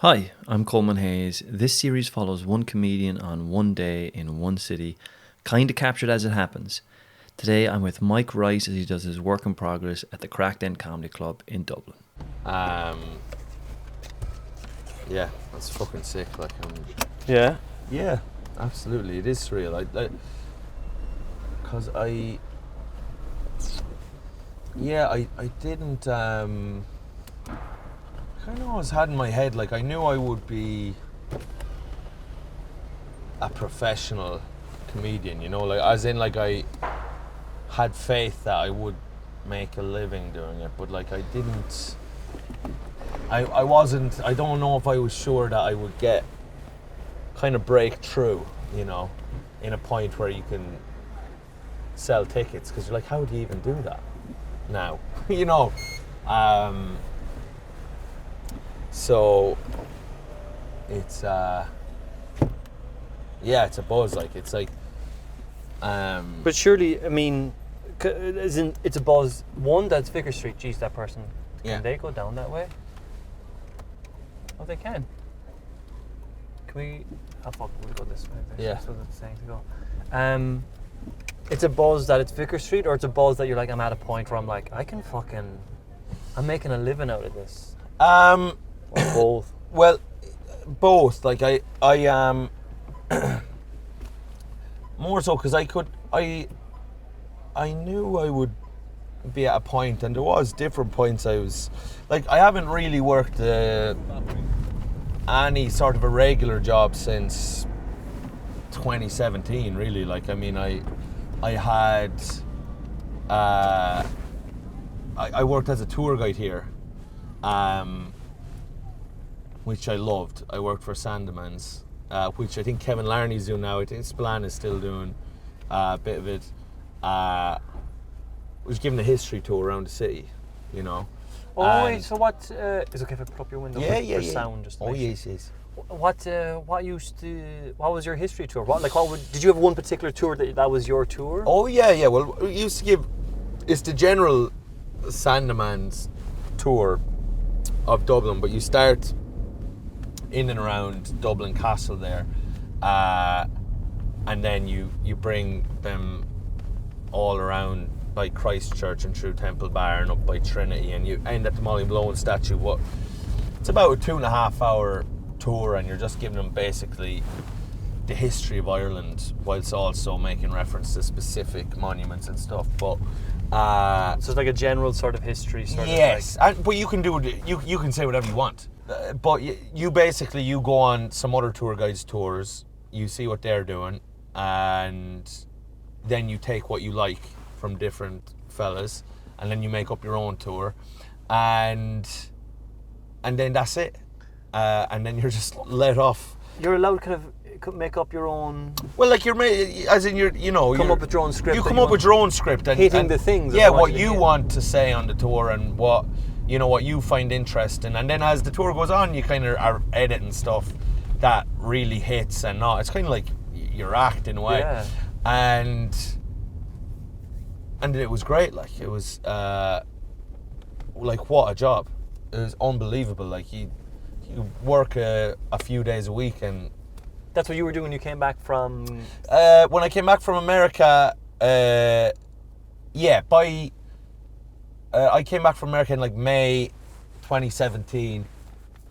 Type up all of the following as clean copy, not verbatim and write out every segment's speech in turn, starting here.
Hi, I'm Colman Hayes. This series follows one comedian on one day in one city, kinda captured as it happens. Today I'm with Mike Rice as he does his work in progress at the Craic Den Comedy Club in Dublin. Yeah, that's fucking sick. Yeah? Yeah, absolutely, it is surreal. Cause I didn't. Kind of always had in my head, like I knew I would be a professional comedian. You know, like as in, like I had faith that I would make a living doing it, but like I didn't. I wasn't. I don't know if I was sure that I would get kind of break through, you know, in a point where you can sell tickets, because you're like, how do you even do that now? You know, so it's it's a buzz. Like it's like, But surely, I mean, isn't it's a buzz? One, that's Vicar Street. Geez, that person. Yeah. Can they go down that way? Oh, they can. Can we? Oh fuck, we'll go this way. Yeah. That's what it's saying to go. It's a buzz that it's Vicar Street, or it's a buzz that you're like, I'm at a point where I'm like, I'm making a living out of this. Or both. Well, both. Like I more so because I knew I would be at a point, and there was different points I was like, I haven't really worked any sort of a regular job since 2017, really. Like, I mean, I had I worked as a tour guide here, which I loved. I worked for Sandemans, which I think Kevin Larney's doing now. I think Splan is still doing a bit of it. Was given a history tour around the city, you know. Oh wait, so what? Is it okay if I put up your window for yeah. sound? Just to Oh make sure? yes. What was your history tour? Did you have one particular tour that was your tour? Oh yeah. Well, we used to give. It's the general Sandemans tour of Dublin, but you start in and around Dublin Castle there, and then you bring them all around by Christchurch and through Temple Bar and up by Trinity, and you end at the Molly Malone statue. What? It's about a 2.5 hour tour, and you're just giving them basically the history of Ireland, whilst also making reference to specific monuments and stuff. But so it's like a general sort of history. Yes, but you can do it. You can say whatever you want. But you basically you go on some other tour guides' tours. You see what they're doing, and then you take what you like from different fellas, and then you make up your own tour, and then that's it. And then you're just let off. You're allowed to kind of make up your own. Well, like as in come up with your own script. You come up with your own script and hitting the things. Yeah, what you want to say on the tour and what you find interesting, and then as the tour goes on, you kind of are editing stuff that really hits and not. It's kind of like your act in a way. Yeah. And it was great. Like it was like what a job. It was unbelievable. Like you work a few days a week, and that's what you were doing when you came back from. When I came back from America, I came back from America in like May 2017,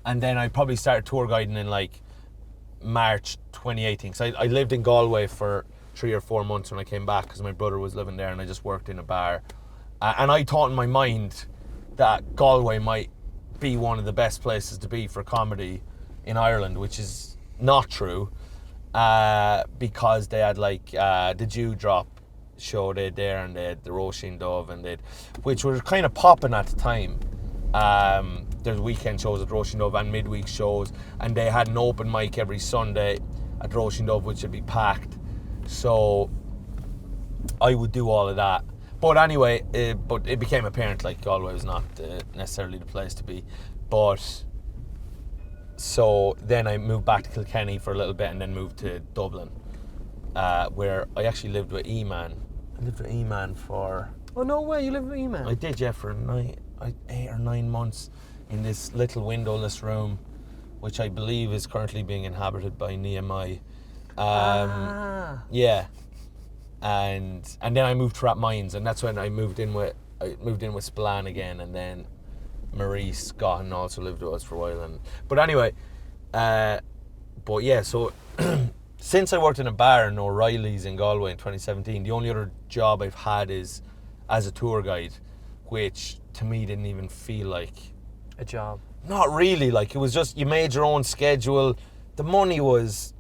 and then I probably started tour guiding in like March 2018. So I lived in Galway for 3 or 4 months when I came back, because my brother was living there, and I just worked in a bar. And I thought in my mind that Galway might be one of the best places to be for comedy in Ireland, which is not true, because they had like the Dewdrop show they had there, and they had the Roisin Dove, and which were kind of popping at the time. There's weekend shows at Roisin Dove and midweek shows, and they had an open mic every Sunday at Roisin Dove, which would be packed. So I would do all of that. But anyway, but it became apparent like Galway was not necessarily the place to be. But so then I moved back to Kilkenny for a little bit, and then moved to Dublin, where I actually lived with E-Man. I lived with E-Man for... Oh no way! You lived with E-Man. I did, yeah, for 8 or 9 months in this little windowless room which I believe is currently being inhabited by Nehemiah. Yeah, and then I moved to Rathmines, and that's when I moved in with Spillane again, and then Maurice Gohan also lived with us for a while. But anyway, but yeah, so since I worked in a bar in O'Reilly's in Galway in 2017, the only other job I've had is as a tour guide, which to me didn't even feel like a job. Not really. Like, it was just, you made your own schedule. The money was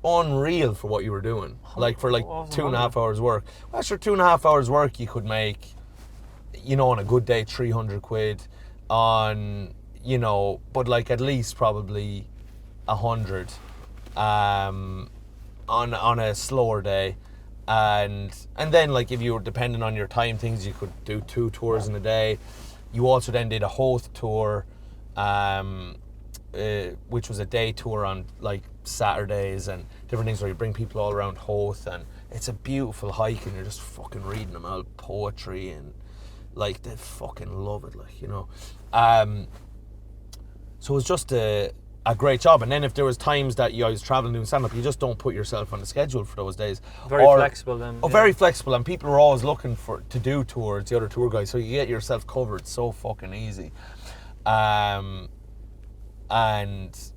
unreal for what you were doing. Like, for like 2.5 hours work. Well, after 2.5 hours work, you could make, you know, on a good day, 300 quid. On, you know, but like at least probably 100 on a slower day. And then, like, if you were depending on your time things, you could do 2 tours in a day. You also then did a Hoth tour, which was a day tour on like Saturdays and different things where you bring people all around Hoth, and it's a beautiful hike and you're just fucking reading them out poetry, and like they fucking love it, like, you know. So it was just a great job. And then if there was times that I was traveling doing stand-up, you just don't put yourself on the schedule for those days. Very flexible then. Oh, yeah. Very flexible, and people are always looking to do tours, the other tour guys, so you get yourself covered so fucking easy. And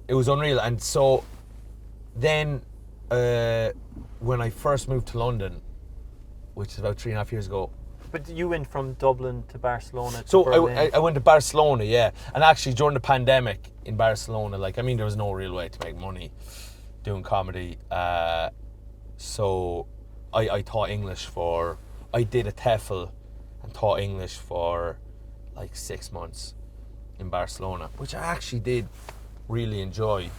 it was unreal. And so then when I first moved to London, which is about 3.5 years ago. But you went from Dublin to Barcelona to So Berlin. I went to Barcelona, yeah. And actually during the pandemic in Barcelona, like, I mean, there was no real way to make money doing comedy. So I taught English I did a TEFL and taught English for like 6 months in Barcelona, which I actually did really enjoy.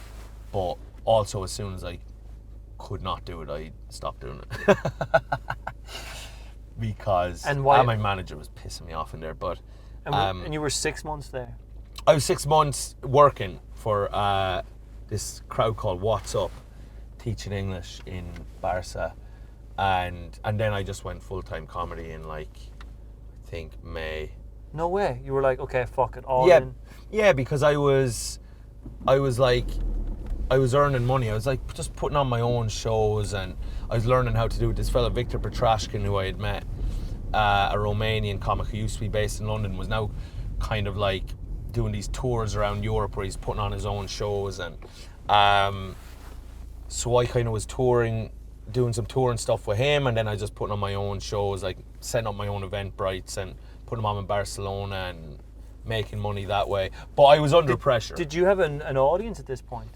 But also as soon as I could not do it, I stopped doing it. Because my manager was pissing me off in there. But and you were 6 months there? I was 6 months working for this crowd called What's Up, teaching English in Barca, and then I just went full-time comedy in, like, I think May. No way. You were like, okay, fuck it, all in. Yeah, because I was earning money. I was like just putting on my own shows, and I was learning how to do it. This fella Victor Petrashkin, who I had met, a Romanian comic who used to be based in London, was now kind of like doing these tours around Europe where he's putting on his own shows. And so I kind of was doing some touring stuff with him, and then I was just putting on my own shows, like setting up my own Eventbrites and putting them on in Barcelona and making money that way. But I was under pressure. Did you have an audience at this point?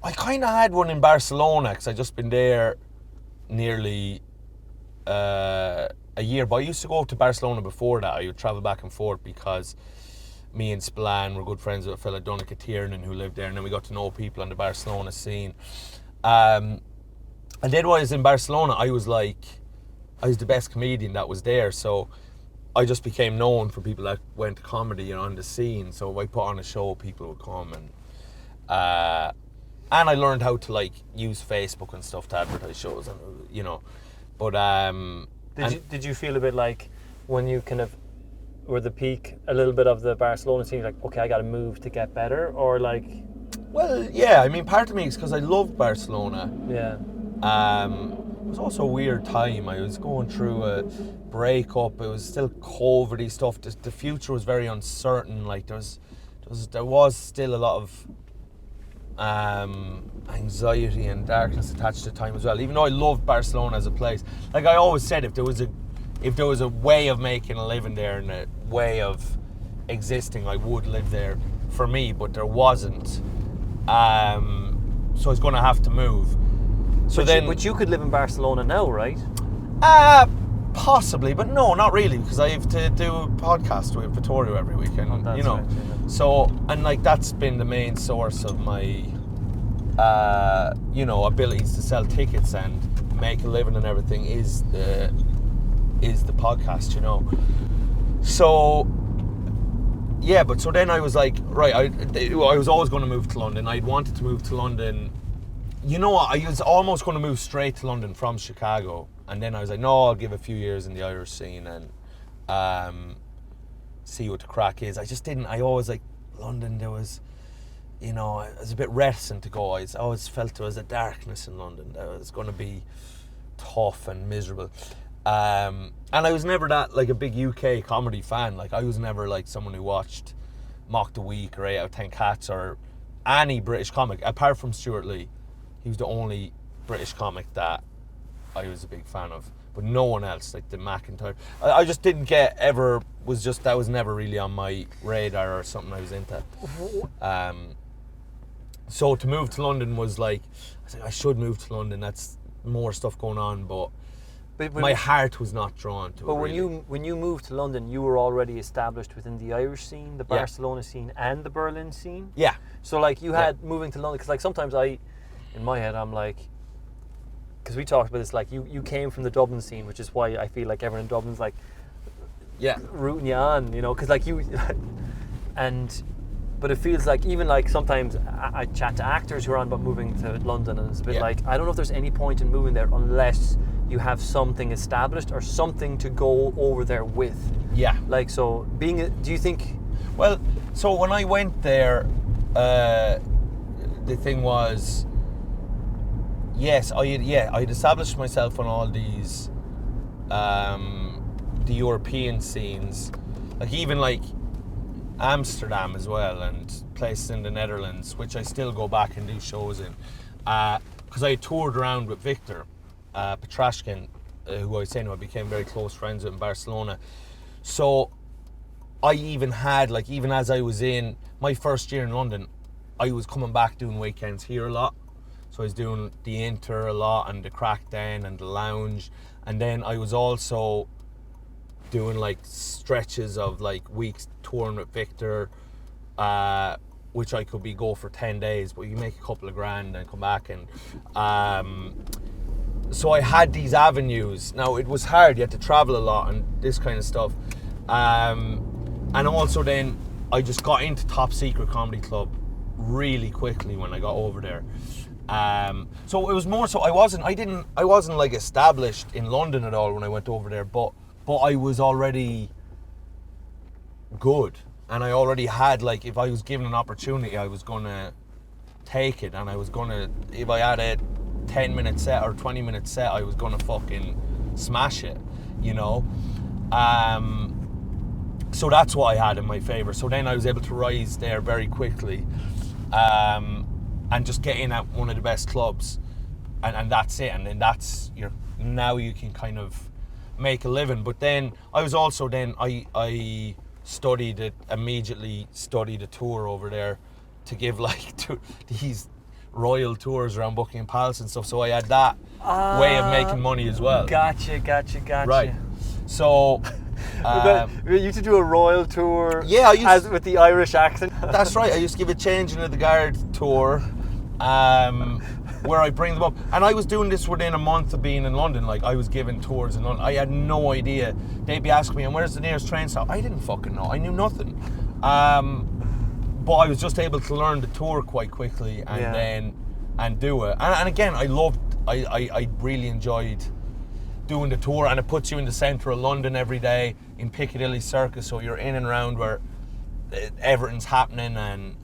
I kind of had one in Barcelona because I'd just been there nearly a year. But I used to go up to Barcelona before that. I would travel back and forth because me and Spillane were good friends with a fella, Donica Tiernan, who lived there, and then we got to know people on the Barcelona scene. And then while I was in Barcelona, I was the best comedian that was there. So I just became known for people that went to comedy and on the scene. So if I put on a show, people would come, and I learned how to like use Facebook and stuff to advertise shows, and you know. But did you feel a bit like when you kind of were the peak a little bit of the Barcelona scene, like, okay, I got to move to get better, or like? Well, yeah. I mean, part of me is because I loved Barcelona. Yeah. It was also a weird time. I was going through a breakup. It was still COVID-y stuff. The future was very uncertain. Like there was still a lot of anxiety and darkness attached to time as well. Even though I loved Barcelona as a place, like I always said, if there was a way of making a living there and a way of existing, I would live there for me. But there wasn't. So I was going to have to move. But you could live in Barcelona now, right? Possibly, but no, not really, because I have to do a podcast with Vittorio every weekend, you know. Right, yeah. So, and like that's been the main source of my, abilities to sell tickets and make a living and everything is the podcast, you know. So, yeah, but so then I was like, right, I was always going to move to London. I'd wanted to move to London. You know what, I was almost going to move straight to London from Chicago. And then I was like, no, I'll give a few years in the Irish scene and see what the crack is. I just didn't. I always like London. There was, I was a bit reticent to go. I always felt there was a darkness in London. That it was going to be tough and miserable. And I was never that like a big UK comedy fan. Like I was never like someone who watched Mock the Week or 8 Out of 10 Cats or any British comic apart from Stuart Lee. He was the only British comic that I was a big fan of, but no one else, like the McIntyre. I just didn't get ever. That was never really on my radar or something I was into. So to move to London was like, I was like, I should move to London. That's more stuff going on, but my heart was not drawn to it. But really. when you moved to London, you were already established within the Irish scene, the Barcelona scene, and the Berlin scene. Yeah. So like you had moving to London, because like sometimes in my head, I'm like, because we talked about this, like you came from the Dublin scene, which is why I feel like everyone in Dublin's like, rooting you on, because like you, but it feels like even like sometimes I chat to actors who are on about moving to London, and it's a bit like, I don't know if there's any point in moving there unless you have something established or something to go over there with. Yeah. Like, so do you think? Well, so when I went there, the thing was, yes, I'd established myself on all these, the European scenes, like even like Amsterdam as well, and places in the Netherlands, which I still go back and do shows in, because I toured around with Victor Petrashkin, who I was saying I became very close friends with in Barcelona. So I even had, like, even as I was in my first year in London, I was coming back doing weekends here a lot. So I was doing the Inter a lot and the Craic Den and the Lounge, and then I was also doing like stretches of like weeks touring with Victor, which I could go for 10 days, but you make a couple of grand and come back. And so I had these avenues. Now it was hard, you had to travel a lot and this kind of stuff. And also then I just got into Top Secret Comedy Club really quickly when I got over there. So it was more so I wasn't like established in London at all when I went over there, but I was already good, and I already had, like, if I was given an opportunity, I was gonna take it, and I was gonna, if I had a 10-minute set or 20-minute set, I was gonna fucking smash it, so that's what I had in my favour. So then I was able to rise there very quickly, and just get in at one of the best clubs, and that's it. And then now you can kind of make a living. But then I was also I immediately studied a tour over there to give like these royal tours around Buckingham Palace and stuff. So I had that way of making money as well. Gotcha. Right. So you used to do a royal tour, with the Irish accent. That's right. I used to give a change into the guard tour, where I bring them up, and I was doing this within a month of being in London. Like, I was giving tours in London. I had no idea. They'd be asking me, "And where's the nearest train stop?" I didn't fucking know. I knew nothing. But I was just able to learn the tour quite quickly, and do it. And again, I really enjoyed doing the tour, and it puts you in the centre of London every day in Piccadilly Circus, so you're in and around where everything's happening, and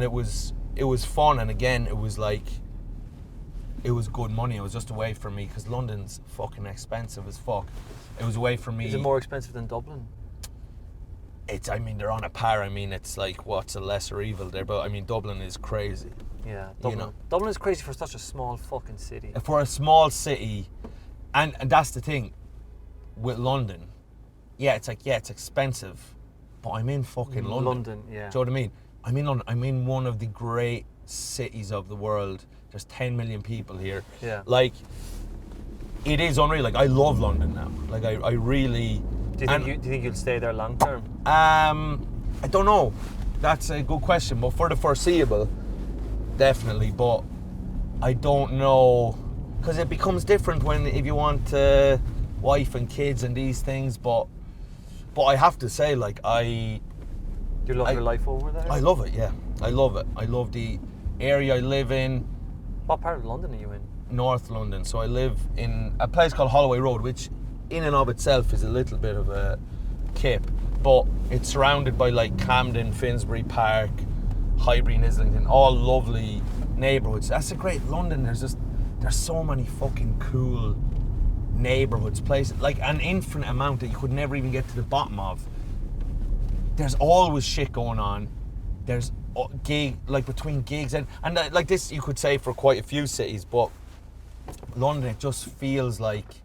it was fun. And again, it was like, it was good money. It was just a way for me, because London's fucking expensive as fuck. It was a way for me. Is it more expensive than Dublin? They're on a par. It's like, what's a lesser evil there? But Dublin is crazy. Yeah, Dublin. Dublin is crazy for such a small fucking city. For a small city, and that's the thing with London. Yeah, it's expensive, but I'm in fucking London. London, yeah. Do you know what I mean? I'm in London. I'm in one of the great cities of the world. There's 10 million people here. Yeah. Like, it is unreal. Like, I love London now. Like, I really. Do you think you'll stay there long term? I don't know. That's a good question. But for the foreseeable, definitely. But I don't know, because it becomes different if you want wife and kids and these things. But I have to say, like, do you love your life over there? I love it. Yeah, I love it. I love the area I live in. What part of London are you in? North London. So I live in a place called Holloway Road, which in and of itself is a little bit of a kip, but it's surrounded by like Camden, Finsbury Park, Highbury and Islington, all lovely neighbourhoods. That's a great London. There's so many fucking cool neighbourhoods, places, like an infinite amount that you could never even get to the bottom of. There's always shit going on. There's between gigs and like this you could say for quite a few cities, but London, it just feels like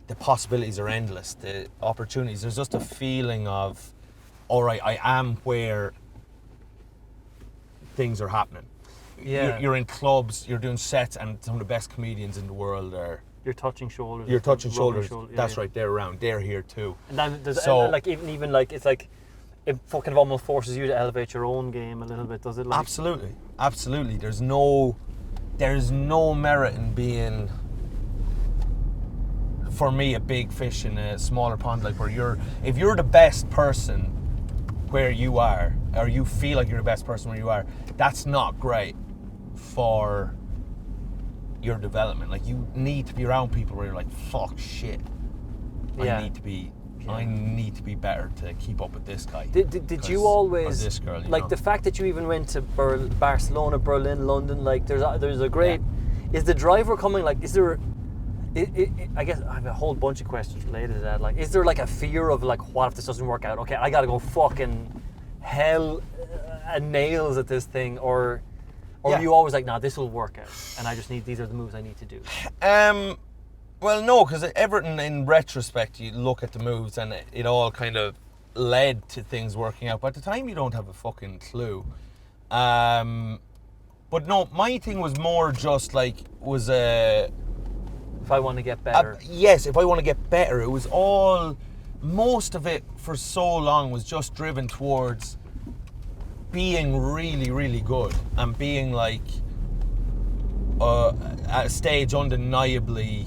the possibilities are endless, the opportunities. There's just a feeling of, all right, I am where things are happening. Yeah. You're in clubs, you're doing sets, and some of the best comedians in the world are... You're touching shoulders. You're touching shoulders. Yeah, That's right, they're around. They're here too. And then there's So- like even like it's like it fucking almost forces you to elevate your own game a little bit, does it? Like, Absolutely. There's no merit in being, for me, a big fish in a smaller pond. Like if you're the best person where you are, or you feel like you're the best person where you are, that's not great for your development. Like, you need to be around people where you're like, fuck shit, Yeah. I need to be better to keep up with this guy. Did you always, or this girl, you like know? the fact that you even went to Barcelona, Berlin, London, like there's a great, is the driver coming, like, is there, I guess I have a whole bunch of questions related to that. Like, is there like a fear of like, what if this doesn't work out? Okay, I gotta go fucking hell and nails at this thing, or are you always like, nah, this will work out, and these are the moves I need to do? Well, no, because everything in retrospect, you look at the moves and it all kind of led to things working out. But at the time, you don't have a fucking clue. But no, my thing was more just like, If I want to get better. yes, if I want to get better. It was all, most of it for so long was just driven towards being really, really good and being like at a stage undeniably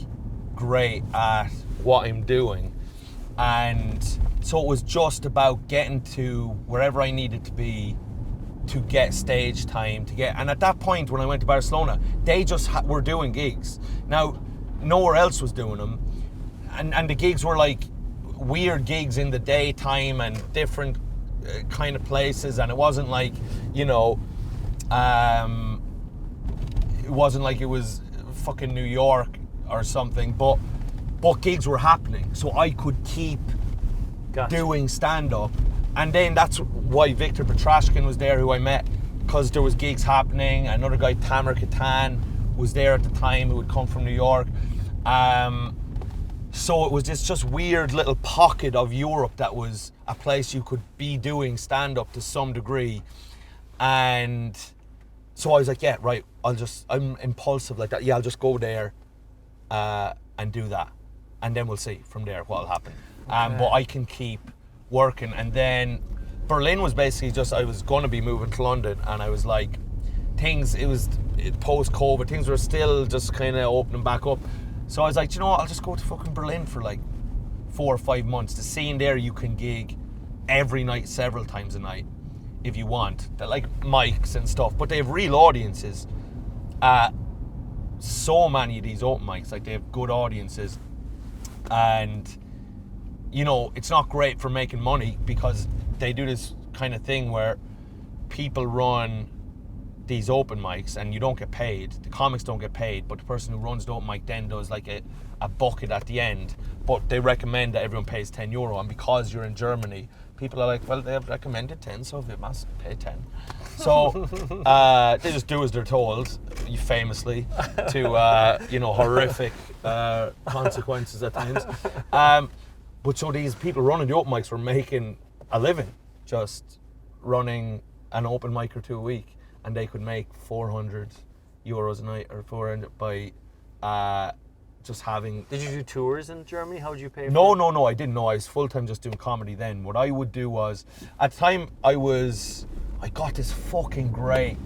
great at what I'm doing. And so it was just about getting to wherever I needed to be to get stage time, and at that point when I went to Barcelona, they just were doing gigs. Now, nowhere else was doing them, and the gigs were like weird gigs in the daytime and different kind of places, and it wasn't like, you know, it wasn't like it was fucking New York or something, but gigs were happening, so I could keep doing stand-up. And then that's why Victor Petrashkin was there, who I met, because there was gigs happening. Another guy, Tamer Katan, was there at the time, who would come from New York. So it was this just weird little pocket of Europe that was a place you could be doing stand-up to some degree. And so I was like, yeah, right, I'm impulsive like that. Yeah, I'll just go there and do that. And then we'll see from there what'll happen. But I can keep working. And then Berlin was basically just, I was going to be moving to London, and I was like, it was post-COVID, things were still just kind of opening back up. So I was like, you know what, I'll just go to fucking Berlin for like 4 or 5 months. The scene there, you can gig every night, several times a night, if you want. They're like mics and stuff, but they have real audiences. So many of these open mics, like, they have good audiences. And, you know, it's not great for making money, because they do this kind of thing where people run these open mics and you don't get paid. The comics don't get paid, but the person who runs the open mic then does like a bucket at the end. But they recommend that everyone pays €10, and because you're in Germany, people are like, well, they have recommended 10, so they must pay 10. So they just do as they're told, famously, to you know, horrific consequences at times. But so these people running the open mics were making a living just running an open mic or two a week, and they could make €400 a night, or 400 by just having... Did you do tours in Germany? How would you pay for No, it? I didn't know. I was full-time just doing comedy then. What I would do was, at the time, I got this fucking great,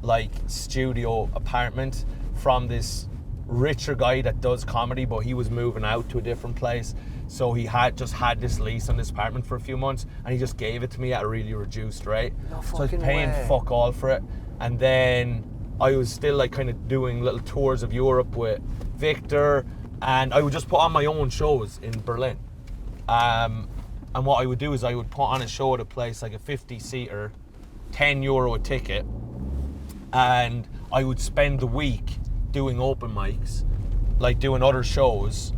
like, studio apartment from this richer guy that does comedy, but he was moving out to a different place. So he just had this lease on this apartment for a few months, and he just gave it to me at a really reduced rate. No So I was fucking paying way. fuck all for it. And then I was still like kind of doing little tours of Europe with Victor, and I would just put on my own shows in Berlin. And what I would do is I would put on a show at a place like a 50-seater, €10 a ticket, and I would spend the week doing open mics, like doing other shows,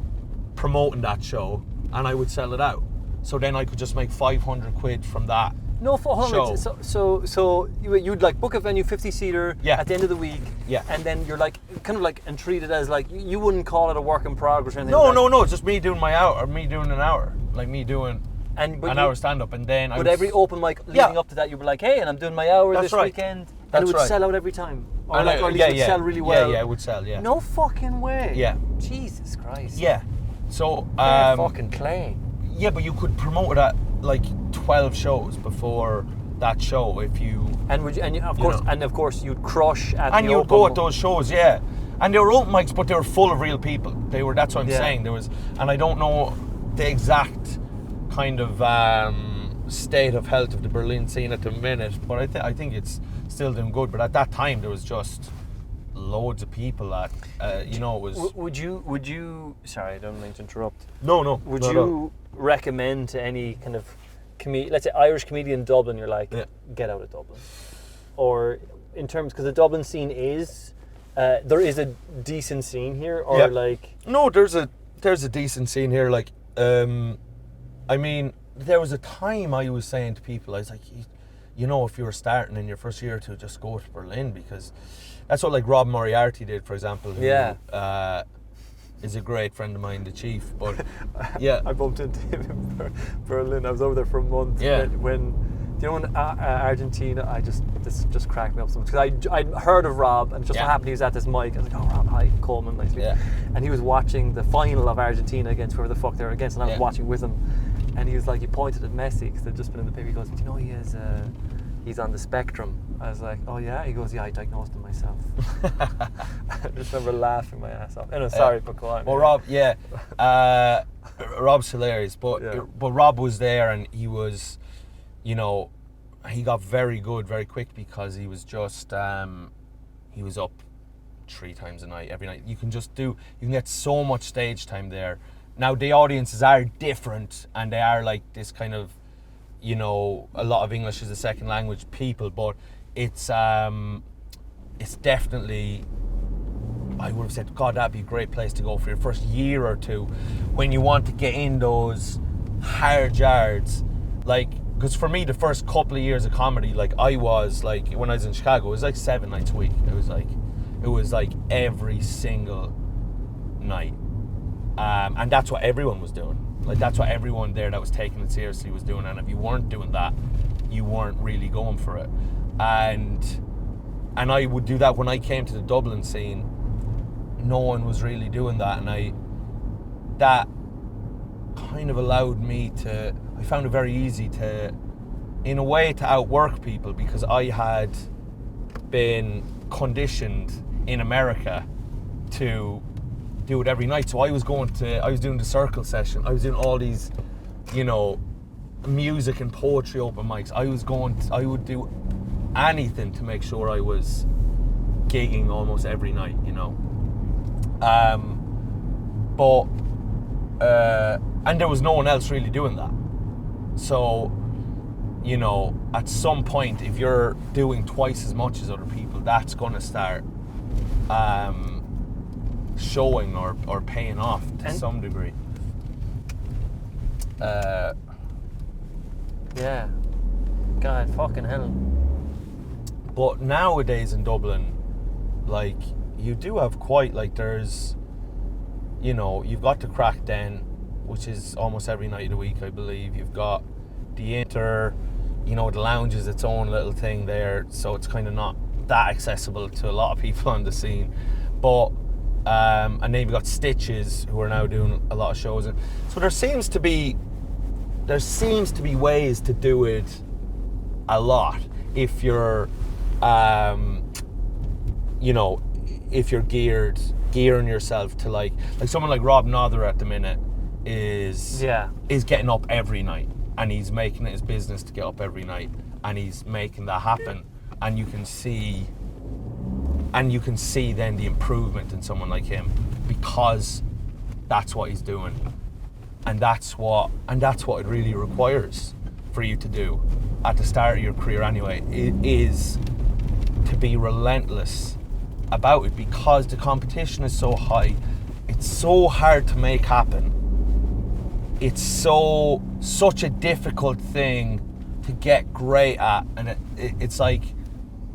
promoting that show, and I would sell it out. So then I could just make 500 quid from that. No, hold show. on. So you'd like book a venue 50-seater at the end of the week, and then you're like kind of like and treat it as like you wouldn't call it a work in progress or anything. No. It's just me doing my hour, or me doing an hour, like me doing an hour stand up, and then. But every open mic leading up to that, you'd be like, hey, and I'm doing my hour this weekend, and it would sell out every time, or at least it would sell really well. Yeah, it would sell. Yeah. No fucking way. Yeah. Jesus Christ. Yeah. So. Fucking clay. Yeah, but you could promote it at like 12 shows before that show if you. And of course you'd crush at. And you'd go at those shows, yeah. And they were open mics, but they were full of real people. That's what I'm saying. There was, and I don't know the exact kind of state of health of the Berlin scene at the minute, but I think it's still doing good. But at that time, there was just loads of people that it was. Would you? Sorry, I don't mean to interrupt. No. Would you recommend to any kind of let's say Irish comedian in Dublin? You're like, get out of Dublin, or in terms because the Dublin scene is there is a decent scene here, or like no, there's a decent scene here. Like, I mean, there was a time I was saying to people, I was like, if you were starting in your first year or two, just go to Berlin, because that's what like Rob Moriarty did, for example. Who, is a great friend of mine, the Chief. But I bumped into him in Berlin. I was over there for a month. Yeah. When Argentina, this just cracked me up so much because I'd heard of Rob, and it just so happened he was at this mic. I was like, oh, Rob, hi, Colman, nice to meet you. And he was watching the final of Argentina against whoever the fuck they were against, and I was watching with him. And he was like, he pointed at Messi because they'd just been in the paper. He goes, do you know he's on the spectrum? I was like, oh yeah? He goes, yeah, I diagnosed him myself. I just remember laughing my ass off. Anyway, sorry, but go on. Well, Rob, Rob's hilarious, but Rob was there, and he was, he got very good very quick because he was just, he was up 3 times a night, every night. You can get so much stage time there. Now, the audiences are different, and they are like this kind of, a lot of English as a second language people, but it's definitely, I would have said, God, that'd be a great place to go for your first year or two when you want to get in those hard yards. Like, because for me, the first couple of years of comedy, like I was like, when I was in Chicago, it was like 7 nights a week. It was like every single night. And that's what everyone was doing. Like, that's what everyone there that was taking it seriously was doing. And if you weren't doing that, you weren't really going for it. And I would do that when I came to the Dublin scene. No one was really doing that, and that kind of allowed me to. I found it very easy to, in a way, to outwork people, because I had been conditioned in America to do it every night. So I was doing the circle session. I was doing all these, music and poetry open mics. I would do anything to make sure I was gigging almost every night, and there was no one else really doing that. So, at some point, if you're doing twice as much as other people, that's going to start showing or paying off to some degree. Yeah. God, fucking hell. But nowadays in Dublin, like, you do have quite, like, there's, you've got the Craic Den, which is almost every night of the week, I believe. You've got the Inter, the lounge is its own little thing there, so it's kind of not that accessible to a lot of people on the scene. But and then you've got Stitches, who are now doing a lot of shows, and so there seems to be ways to do it a lot if you're if you're gearing yourself to like someone like Rob Nother at the minute is getting up every night, and he's making it his business to get up every night, and he's making that happen, and you can see then the improvement in someone like him, because that's what he's doing And that's what it really requires for you to do at the start of your career anyway, is to be relentless about it, because the competition is so high. It's so hard to make happen. It's such a difficult thing to get great at, and it's like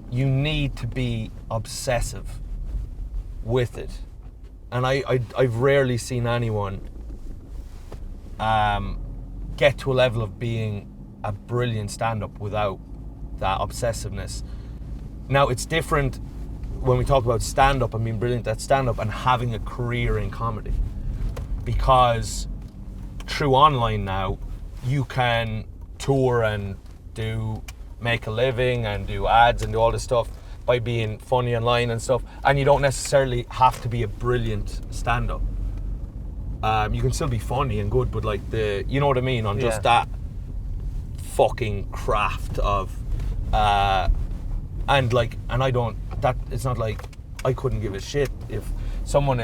you need to be obsessive with it. And I've rarely seen anyone get to a level of being a brilliant stand-up without that obsessiveness. Now, it's different when we talk about stand-up and being brilliant at stand-up and having a career in comedy, because through online now you can tour and make a living and do ads and do all this stuff by being funny online and stuff, and you don't necessarily have to be a brilliant stand-up. You can still be funny and good, but like you know what I mean, on just that fucking craft of it's not like I couldn't give a shit if someone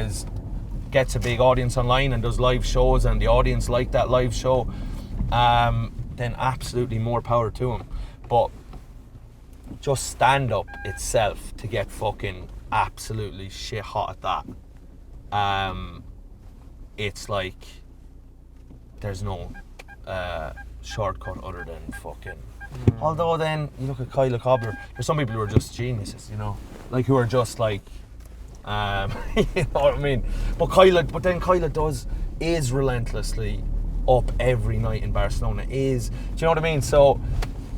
gets a big audience online and does live shows and the audience like that live show, then absolutely more power to them. But just stand up itself, to get fucking absolutely shit hot at that, it's like there's no shortcut other than fucking. Although then you look at Kyla Cobbler, there's some people who are just geniuses, you know, like who are just like, you know what I mean. But then Kyla is relentlessly up every night in Barcelona. Do you know what I mean? So,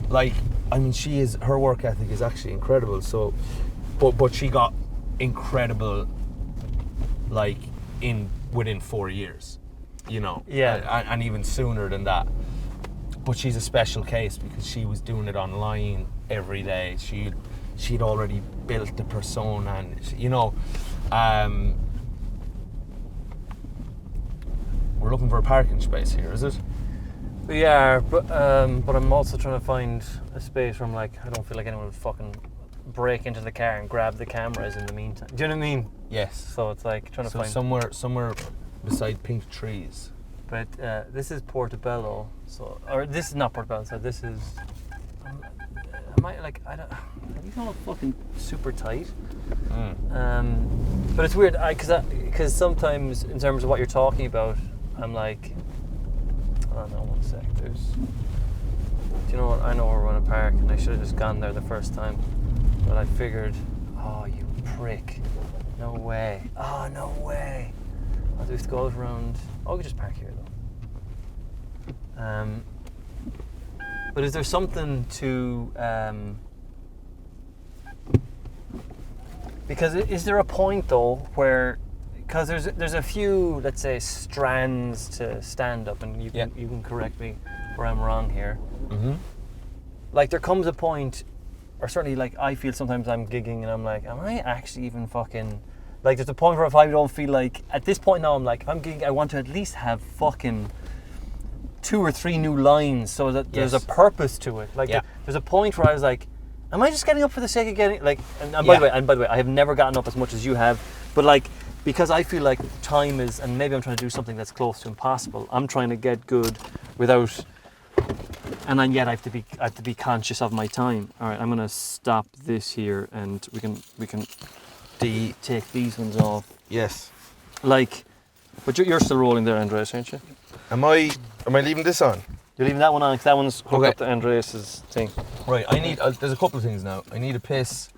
like, I mean, her work ethic is actually incredible. So, but she got incredible, like within 4 years, you know. Yeah. And even sooner than that. But she's a special case because she was doing it online every day. She'd already built the persona, and you know, we're looking for a parking space here, is it? We are, but I'm also trying to find a space where I'm like, I don't feel like anyone would fucking break into the car and grab the cameras in the meantime. Do you know what I mean? Yes. So it's like trying to find somewhere beside pink trees. But this is Portobello, or this is not Portobello. So this is. These all fucking super tight. But it's weird, because sometimes in terms of what you're talking about, I'm like, oh no, 1 sec. Do you know what? I know where we're going to park, and I should have just gone there the first time. But I figured, oh, you prick. No way. Oh, no way. I'll just go around. Oh, we could just park here, though. But is there something to... because is there a point, though, where... Because there's a few, let's say, strands to stand-up, and you can correct me where I'm wrong here. Mm-hmm. Like, there comes a point, or certainly, like, I feel sometimes I'm gigging, and I'm like, am I actually even fucking... Like, there's a point where if I don't feel like... At this point now, I'm like, if I'm gigging, I want to at least have fucking 2 or 3 new lines so that there's a purpose to it. Like, there's a point where I was like, am I just getting up for the sake of getting... Like, and by the way, I have never gotten up as much as you have, but, like... Because I feel like time is, and maybe I'm trying to do something that's close to impossible. I'm trying to get good without, and then yet I have to be conscious of my time. All right, I'm gonna stop this here, and we can take these ones off. Yes. Like, but you're still rolling there, Andreas, aren't you? Am I leaving this on? You're leaving that one on because that one's hooked up to Andreas's thing. Right. I need. There's a couple of things now. I need a piss,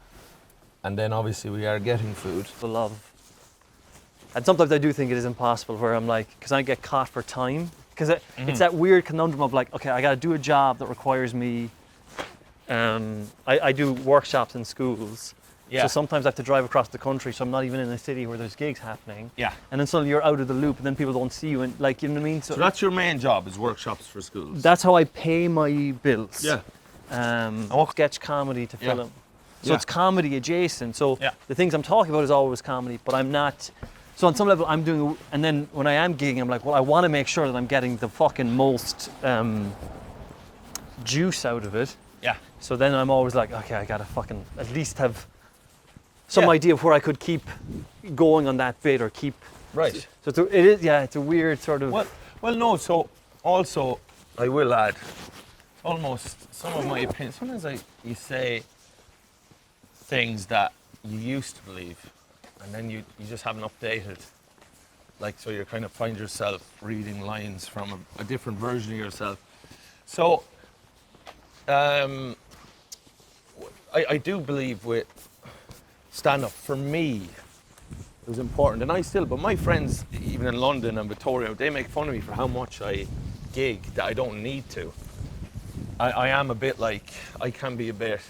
and then obviously we are getting food. For love. And sometimes I do think it is impossible, where I'm like, because I get caught for time. Because it's that weird conundrum of like, okay, I got to do a job that requires me. I do workshops in schools. Yeah. So sometimes I have to drive across the country, so I'm not even in a city where there's gigs happening. Yeah. And then suddenly you're out of the loop, and then people don't see you, and like, you know what I mean? So that's your main job, is workshops for schools. That's how I pay my bills. Yeah. Sketch comedy to film. So it's comedy adjacent. So the things I'm talking about is always comedy, but I'm not. So on some level, I'm doing, and then when I am gigging, I'm like, well, I want to make sure that I'm getting the fucking most juice out of it. Yeah. So then I'm always like, okay, I gotta fucking at least have some idea of where I could keep going on that bit or keep. Right. So it's a weird sort of. Well, no. So also, I will add, almost some of my opinions. Sometimes you say things that you used to believe, and then you just haven't updated. Like, so you kind of find yourself reading lines from a different version of yourself. So, I do believe with stand-up, for me, it was important, and but my friends, even in London and Victoria, they make fun of me for how much I gig that I don't need to. I am a bit like, I can be a bit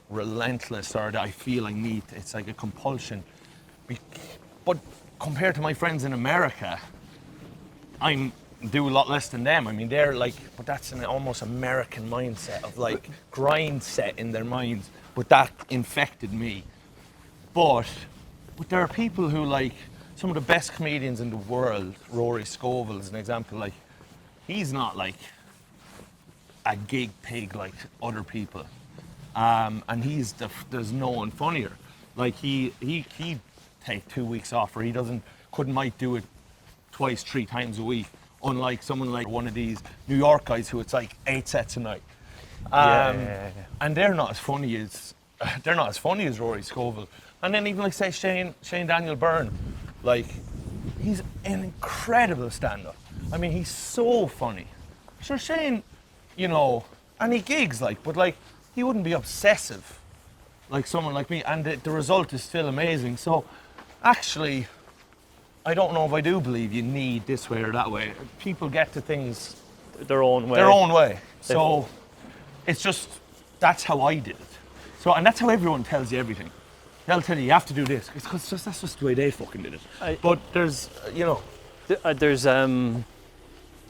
relentless, or that I feel I need, it's like a compulsion. But compared to my friends in America, I do a lot less than them. I mean, they're like, but that's an almost American mindset of like grind set in their minds, but that infected me. But there are people who, like, some of the best comedians in the world, Rory Scovel is an example, like, he's not like a gig pig like other people. And there's no one funnier. Like, he take 2 weeks off, or might do it twice, 3 times a week. Unlike someone like one of these New York guys who it's like 8 sets a night. And they're not as funny as Rory Scovel. And then even like say Shane Daniel Byrne, like, he's an incredible stand-up. I mean, he's so funny. Sure, Shane, you know, and he gigs like, but like, he wouldn't be obsessive like someone like me, and the result is still amazing. So actually, I don't know if I do believe you need this way or that way. People get to things their own way. So it's just, that's how I did it. So, and that's how everyone tells you everything. They'll tell you have to do this. It's because that's just the way they fucking did it. But there's, you know. I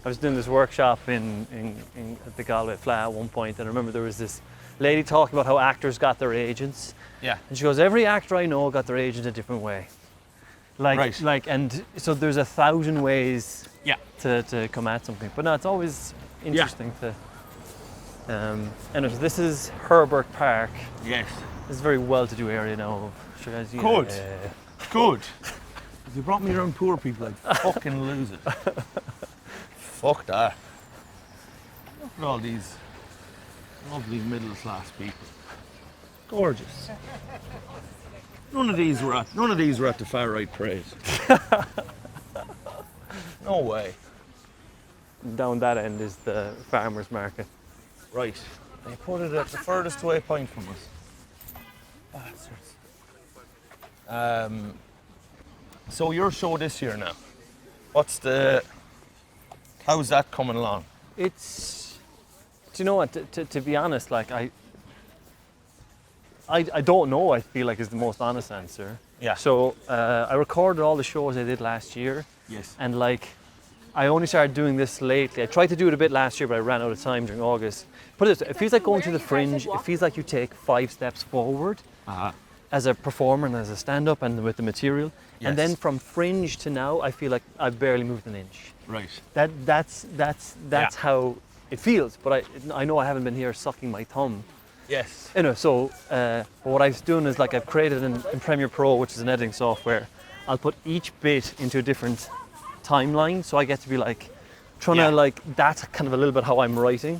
was doing this workshop at the Galway Flat at one point, and I remember there was this lady talking about how actors got their agents. Yeah. And she goes, every actor I know got their agent a different way. And so there's 1,000 ways to come at something. But no, it's always interesting to. Anyway, so this is Herbert Park. Yes. This is a very well-to-do area now. Good. Good. If you brought me around poor people, I'd fucking lose it. Fuck that. Look at all these lovely middle-class people. Gorgeous. None of these were at the far right parade. No way. Down that end is the farmers market. Right. They put it at the furthest away point from us. Bastards. So your show this year now, how's that coming along? It's, do you know what, to be honest, like I don't know, I feel like is the most honest answer. Yeah. So I recorded all the shows I did last year. Yes. And like, I only started doing this lately. I tried to do it a bit last year, but I ran out of time during August. Put it this way, it feels like going to the Fringe. It feels like you take 5 steps forward as a performer and as a stand-up and with the material. Yes. And then from Fringe to now, I feel like I've barely moved an inch. Right. That's how it feels. But I know I haven't been here sucking my thumb. Yes. You know, so what I was doing is like I've created in Premiere Pro, which is an editing software. I'll put each bit into a different timeline, so I get to be like trying to like, that's kind of a little bit how I'm writing.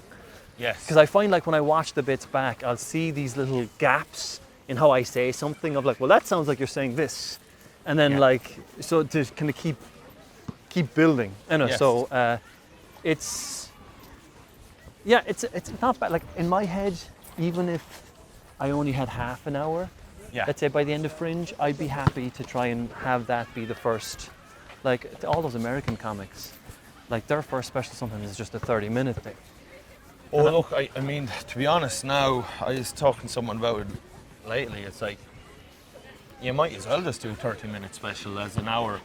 Yes. Because I find like when I watch the bits back, I'll see these little gaps in how I say something of like, well, that sounds like you're saying this, and then like, so to kind of keep building. You know, Yes. so it's not bad. Like in my head, even if I only had half an hour, let's say by the end of Fringe, I'd be happy to try and have that be the first. Like all those American comics, like their first special sometimes is just a 30-minute thing. Oh, look, I mean, to be honest now, I was talking to someone about it lately. It's like, you might as well just do a 30-minute special as an hour.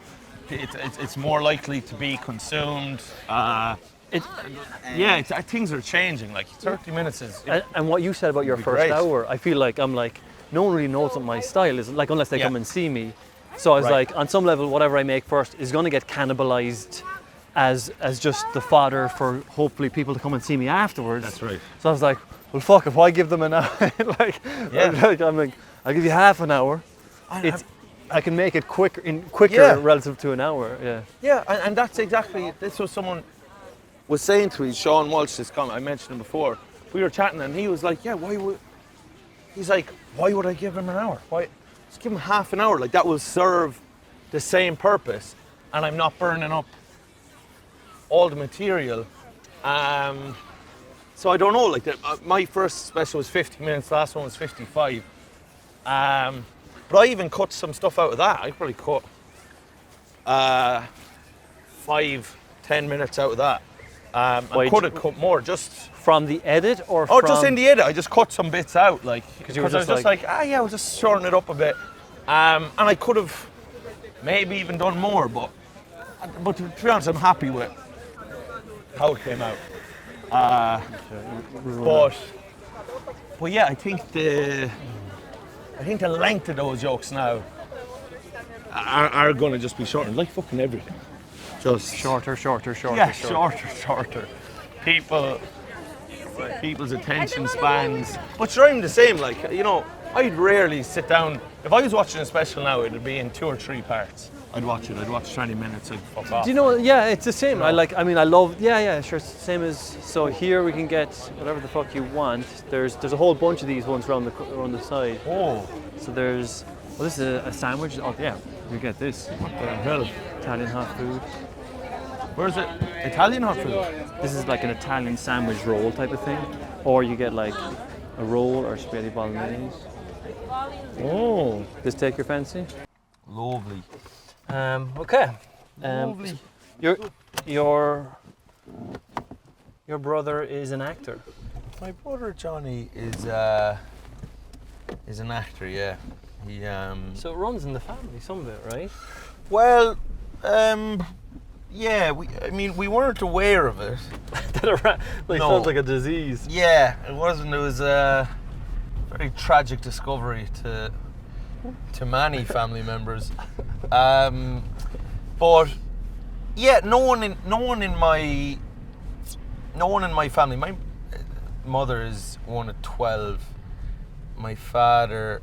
It's more likely to be consumed. Things are changing. Like 30 minutes is. And what you said about your first hour, I feel like I'm like, no one really knows what my style is. Like unless they come and see me. So I was like, on some level, whatever I make first is going to get cannibalized as just the fodder for hopefully people to come and see me afterwards. That's right. So I was like, well, fuck, if I give them an hour, I'm like, I'll give you half an hour. Have I can make it quicker Yeah. relative to an hour. Yeah. Yeah, and that's exactly, this was someone was saying to me, Sean Walsh, this comment, I mentioned him before. We were chatting and he was like, yeah, why would I give him an hour? Why, just give him half an hour, like that will serve the same purpose and I'm not burning up all the material. So I don't know, like my first special was 50 minutes, the last one was 55. But I even cut some stuff out of that. I probably cut 5-10 minutes out of that. I could have cut more, just from the edit or just in the edit. I just cut some bits out, like because I was just like, I was just shorten it up a bit. And I could have maybe even done more, but to be honest, I'm happy with how it came out. But yeah, I think the length of those jokes now are going to just be shortened, like fucking everything. Just shorter. Yeah, shorter. People's attention spans. But sure, I'm the same. Like, you know, I'd rarely sit down. If I was watching a special now, it'd be in 2 or 3 parts. I'd watch 20 minutes and fuck off. Do you know? Yeah, it's the same. You know? I love. Yeah, sure. It's the same as. So here we can get whatever the fuck you want. There's a whole bunch of these ones around the side. Oh. So there's. Well, this is a sandwich. Oh yeah, you get this. What the hell? Italian hot food. Where's it? Italian hot food? This is like an Italian sandwich roll type of thing, or you get like a roll or spaghetti bolognese. Oh. This take your fancy? Lovely. Okay. Lovely. Your brother is an actor. My brother Johnny is an actor. Yeah. He So it runs in the family, some of it, right? Well, yeah. We weren't aware of it. No. Sounds like a disease. Yeah, it wasn't. It was a very tragic discovery to many family members. But yeah, no one in my family. My mother is one of 12. My father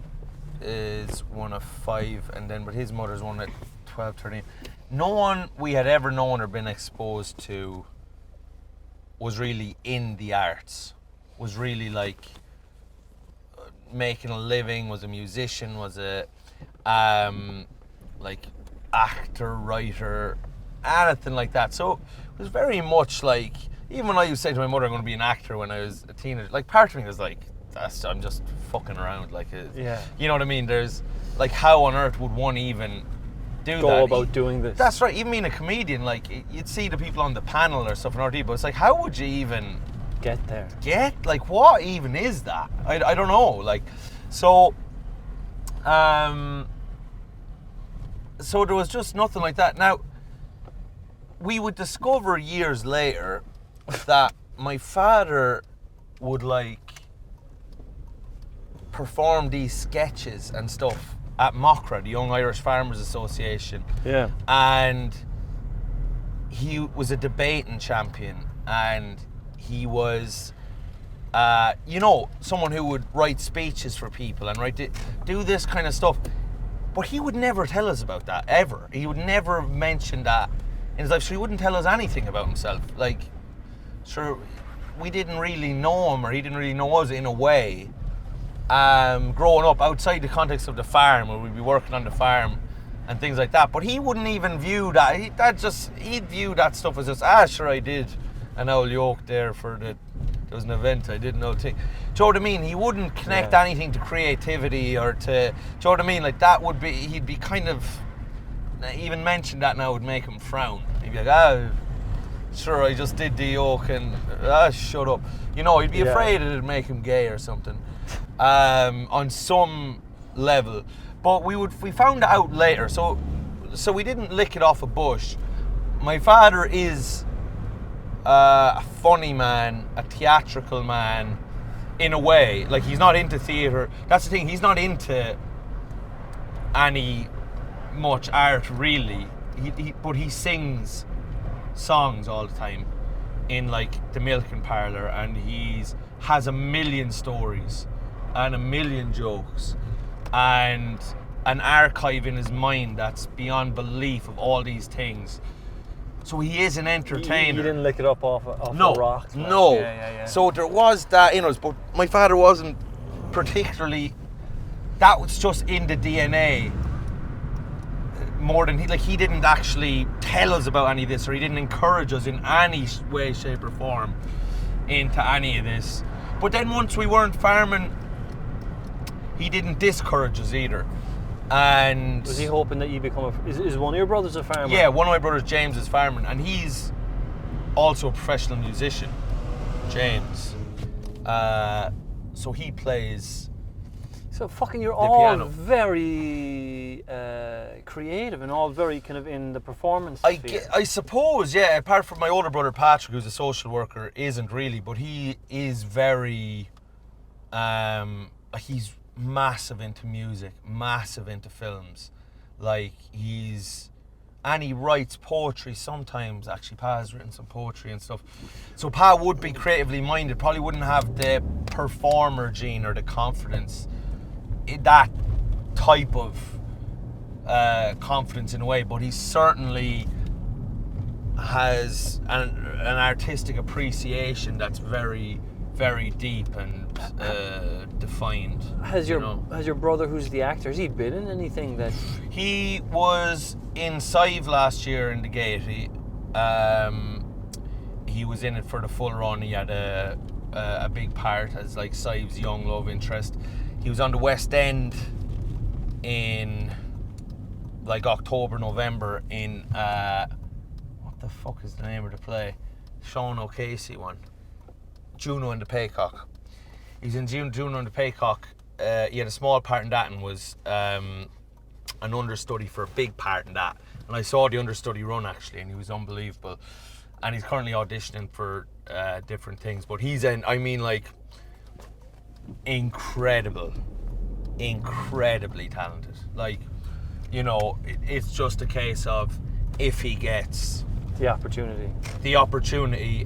is one of 5, but his mother's one of 12, 13. No one we had ever known or been exposed to was really in the arts. Was really like making a living. Was a musician. Was a like actor, writer, anything like that. So it was very much like, even when I used to say to my mother I'm going to be an actor when I was a teenager, like part of me was like, I'm just fucking around, like, yeah. You know what I mean? There's like, how on earth would one even do go about doing this? That's right. Even being a comedian, like, you'd see the people on the panel or stuff in RT, but it's like, how would you even get there? Like, what even is that? I don't know. Like, so so there was just nothing like that. Now, we would discover years later that my father would like perform these sketches and stuff at MOCRA, the Young Irish Farmers Association. Yeah. And he was a debating champion, and he was someone who would write speeches for people and do this kind of stuff. But he would never tell us about that, ever. He would never mention that in his life. So he wouldn't tell us anything about himself. Like, sure, we didn't really know him, or he didn't really know us in a way. Growing up outside the context of the farm, where we'd be working on the farm and things like that. But he wouldn't even view that. He'd view that stuff as just, sure, I did an old yoke there there was an event I did an old thing. Do you know what I mean? He wouldn't connect anything to creativity or to, do you know what I mean? Like, that would be, he'd be kind of, even mention that now would make him frown. He'd be like, sure, I just did the yoke and, shut up. You know, he'd be afraid it'd make him gay or something, on some level. But we found out later, so we didn't lick it off a bush. My father is a funny man, a theatrical man, in a way. Like, he's not into theatre. That's the thing, he's not into any much art, really. But he sings songs all the time in, like, the milking parlour, and has a million stories and a million jokes. And an archive in his mind that's beyond belief of all these things. So he is an entertainer. You didn't lick it up off No, the rocks. Man. no. Yeah. So there was that in us, but my father wasn't particularly. That was just in the DNA. More than he didn't actually tell us about any of this, or he didn't encourage us in any way, shape, or form into any of this. But then once we weren't farming, he didn't discourage us either. And was he hoping that you become is one of your brothers a farmer? Yeah, one of my brothers, James, is farming, and he's also a professional musician, James. So he plays. So fucking, you're all piano. very creative and all very kind of in the performance sphere. I suppose, yeah. Apart from my older brother Patrick, who's a social worker, isn't really, but he is very. He's massive into music, massive into films. Like and he writes poetry sometimes. Actually, Pa's written some poetry and stuff. So Pa would be creatively minded. Probably wouldn't have the performer gene or the confidence. That type of confidence in a way, but he certainly has an artistic appreciation that's very, very deep and defined. Has your brother, who's the actor, has he been in anything that? He was in Sive last year in the Gaiety. He was in it for the full run. He had a big part as like Sive's young love interest. He was on the West End in like October, November in what the fuck is the name of the play? Sean O'Casey one. Juno and the Paycock. He's in Juno and the Paycock. He had a small part in that and was an understudy for a big part in that. And I saw the understudy run actually, and he was unbelievable. And he's currently auditioning for different things. But he's incredibly talented. Like, it's just a case of if he gets the opportunity,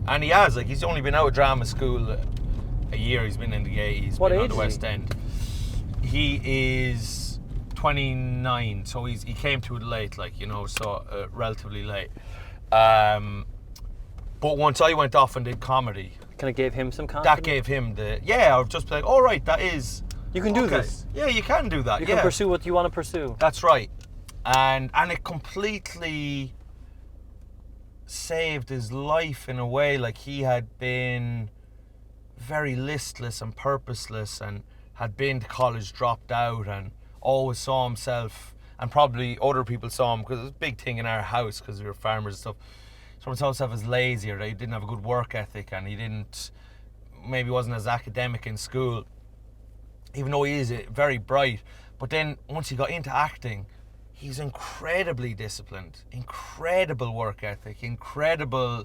and he has. Like, he's only been out of drama school a year. He's been in the Gay. He's what been age on the West End. He is 29, so he came to it late, so relatively late. But once I went off and did comedy, kind of gave him some confidence. that gave him I've just been like, all right, that is. You can do this. Yeah, you can do that. You can pursue what you want to pursue. That's right, and it completely saved his life in a way. Like, he had been very listless and purposeless, and had been to college, dropped out, and always saw himself, and probably other people saw him, because it was a big thing in our house because we were farmers and stuff. Someone saw himself as lazy, or that he didn't have a good work ethic, and he maybe wasn't as academic in school, even though he is very bright. But then once he got into acting, he's incredibly disciplined, incredible work ethic, incredible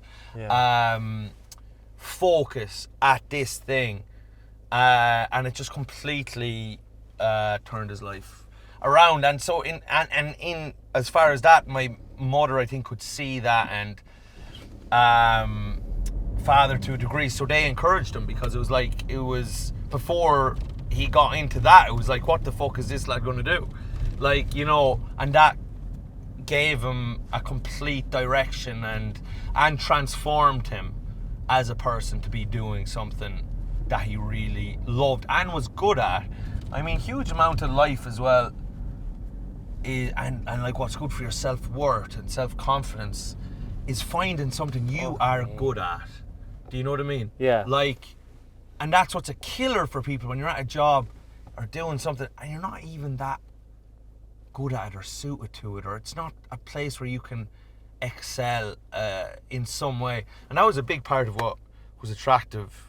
focus at this thing, and it just completely turned his life around. And so in as far as that, my mother, I think, could see that, and father to a degree, so they encouraged him, because it was before he got into that, it was like, what the fuck is this lad going to do? Like, and that gave him a complete direction and transformed him as a person to be doing something that he really loved and was good at. I mean, huge amount of life as well is, and like what's good for your self-worth and self-confidence is finding something you are good at. Do you know what I mean? Yeah. Like, and that's what's a killer for people when you're at a job or doing something and you're not even that good at it or suited to it, or it's not a place where you can excel in some way. And that was a big part of what was attractive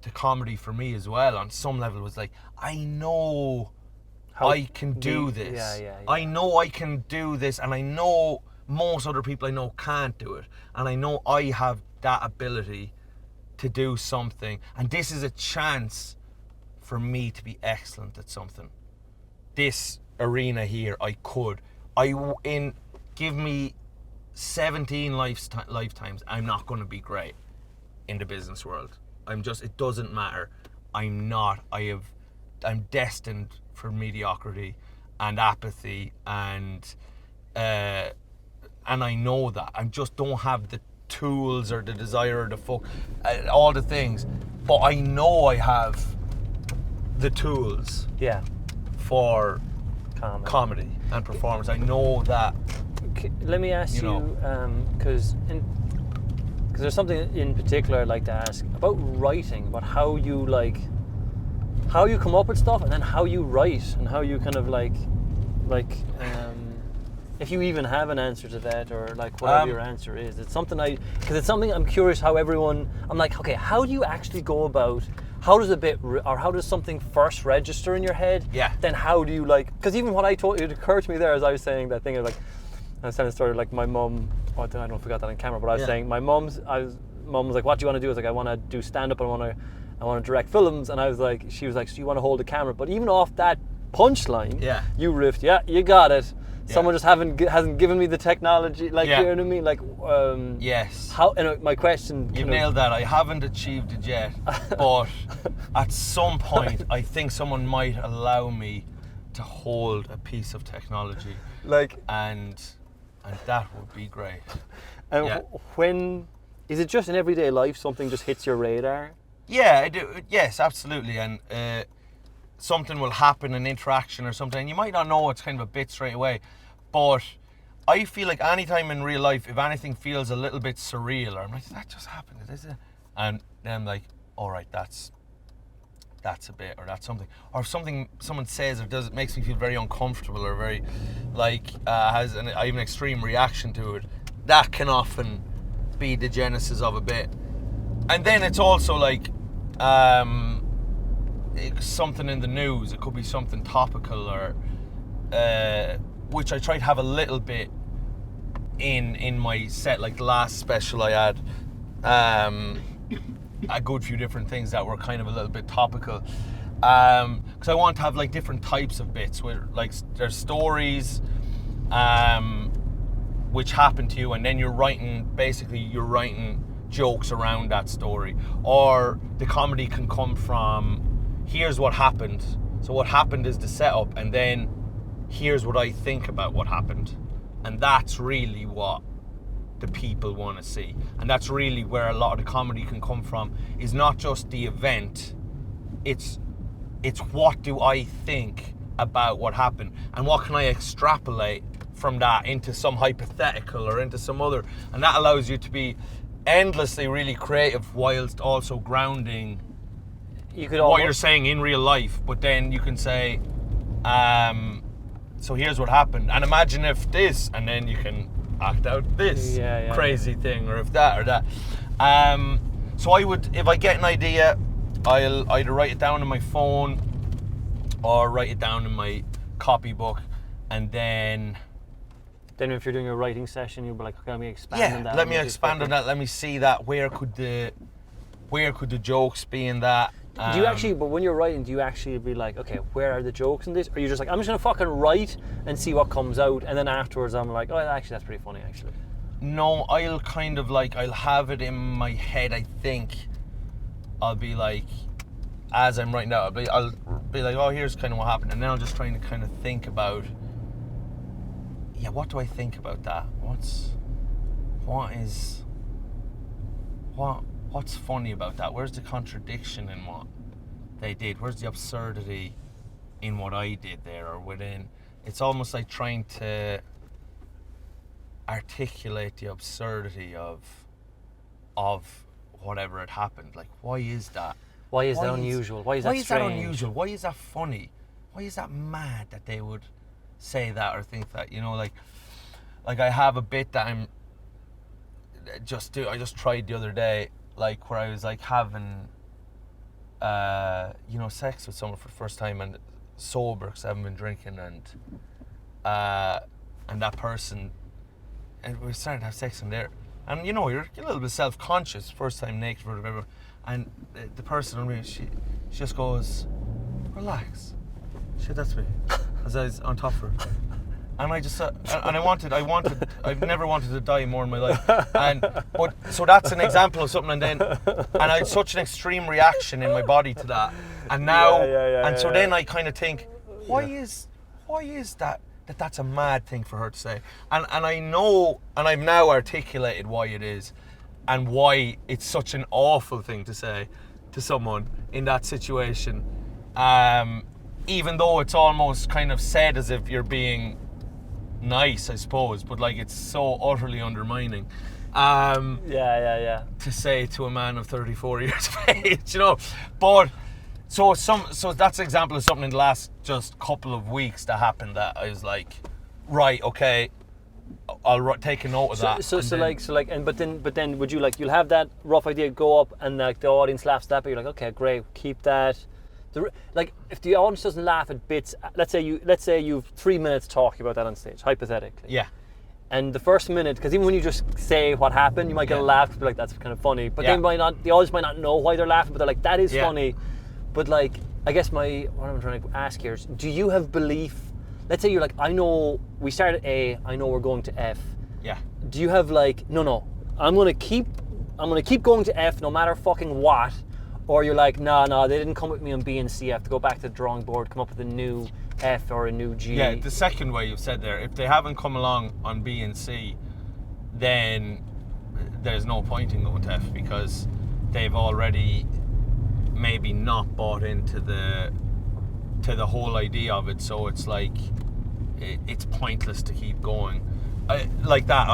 to comedy for me as well, on some level, was like, I know I can do this. Yeah. I know I can do this, and I know most other people I know can't do it, and I know I have that ability to do something, and this is a chance for me to be excellent at something. This arena here, give me 17 lifetimes, I'm not going to be great in the business world. It doesn't matter. I'm destined for mediocrity, and apathy, and I know that I just don't have the tools or the desire or the all the things, but I know I have the tools for comedy and performance. I know that. Let me ask you, because there's something in particular I'd like to ask about writing, about how you come up with stuff, and then how you write, and how you kind of if you even have an answer to that, or like whatever your answer is. It's something I'm curious how everyone. I'm like, okay, how do you actually go about? How does how does something first register in your head? Yeah. Then how do you because even what I told it occurred to me there as I was saying that thing of I was telling a story my mum. Oh, I don't know if I got that on camera, but I was saying mum was like, "What do you want to do?" I was like, "I want to do stand up. I want to direct films." And she was like, "So you want to hold the camera?" But even off that punchline, you riffed, "Yeah, you got it." Yeah. Someone just hasn't given me the technology, you know what I mean? Yes. How? And my question. You nailed that. I haven't achieved it yet, but at some point, I think someone might allow me to hold a piece of technology, and that would be great. And when is it just in everyday life something just hits your radar? Yeah, I do. Yes, absolutely. And something will happen, an interaction or something, and you might not know it's kind of a bit straight away, but I feel like anytime in real life, if anything feels a little bit surreal, or I'm like, that just happened, is it? And then I'm like, all right, that's a bit, or that's something, or if something someone says or does, it makes me feel very uncomfortable, or very has I have an extreme reaction to it. That can often be the genesis of a bit. And then it's also something in the news. It could be something topical, or which I try to have a little bit in my set. Like the last special I had a good few different things that were kind of a little bit topical, because I want to have different types of bits where there's stories which happen to you, and then you're writing jokes around that story. Or the comedy can come from, here's what happened, so what happened is the setup, and then here's what I think about what happened, and that's really what the people want to see. And that's really where a lot of the comedy can come from, is not just the event, it's what do I think about what happened, and what can I extrapolate from that into some hypothetical or into some other, and that allows you to be endlessly really creative whilst also grounding what you're saying in real life. But then you can say, so here's what happened, and imagine if this, and then you can act out this crazy thing, or if that or that. So I would, if I get an idea, I'll either write it down on my phone or write it down in my copybook, and then if you're doing a writing session, you'll be like, okay, let me expand on that. Let me expand on that. Let me see that. Where could the jokes be in that? Do you actually, but when you're writing, do you actually be like, okay, where are the jokes in this? Or are you just like, I'm just gonna fucking write and see what comes out, and then afterwards I'm like, oh, actually that's pretty funny actually. No, I'll kind of I'll have it in my head. I think I'll be like, as I'm writing out, I'll be like, oh, here's kind of what happened, and then I'm just trying to kind of think about, what do I think about that? What's funny about that? Where's the contradiction in what they did? Where's the absurdity in what I did there, or within? It's almost like trying to articulate the absurdity of whatever had happened. Like, why is that? Why is that unusual? Why is that strange? Why is that unusual? Why is that funny? Why is that mad that they would say that or think that? Like I have a bit that I just tried the other day, where I was having sex with someone for the first time, and sober because I haven't been drinking, and that person, and we started to have sex in there, and you're a little bit self-conscious, first time naked or whatever, and the person on me, she just goes, relax. Shit, that's me. As I was on top of her. And I just and I've never wanted to die more in my life. But so that's an example of something, and I had such an extreme reaction in my body to that. And now, so then I kind of think, why is why is that's a mad thing for her to say? And I know, and I've now articulated why it is, and why it's such an awful thing to say to someone in that situation. Even though it's almost kind of said as if you're being nice, I suppose, but like it's so utterly undermining. Yeah. To say to a man of 34 years of age, you know. But so that's an example of something in the last just couple of weeks that happened that I was like, right, okay, I'll take a note of that. But then would you like, you'll have that rough idea go up and like the audience laughs at that, but you're like, okay, great, keep that. Like if the audience doesn't laugh at bits, let's say you've 3 minutes talking about that on stage, hypothetically. Yeah. And the first minute, because even when you just say what happened, you might get a laugh, be like, that's kind of funny. But the audience might not know why they're laughing, but they're like, that is funny. But like, I guess what I'm trying to ask here is, do you have belief? Let's say you're like, I know we started A, I know we're going to F. Yeah. Do you have like, no, I'm gonna keep going to F no matter fucking what? Or you're like, no, they didn't come with me on B and C. I have to go back to the drawing board, come up with a new F or a new G. Yeah, the second way you've said there, if they haven't come along on B and C, then there's no point in going to F, because they've already maybe not bought into the whole idea of it. So it's like it's pointless to keep going like that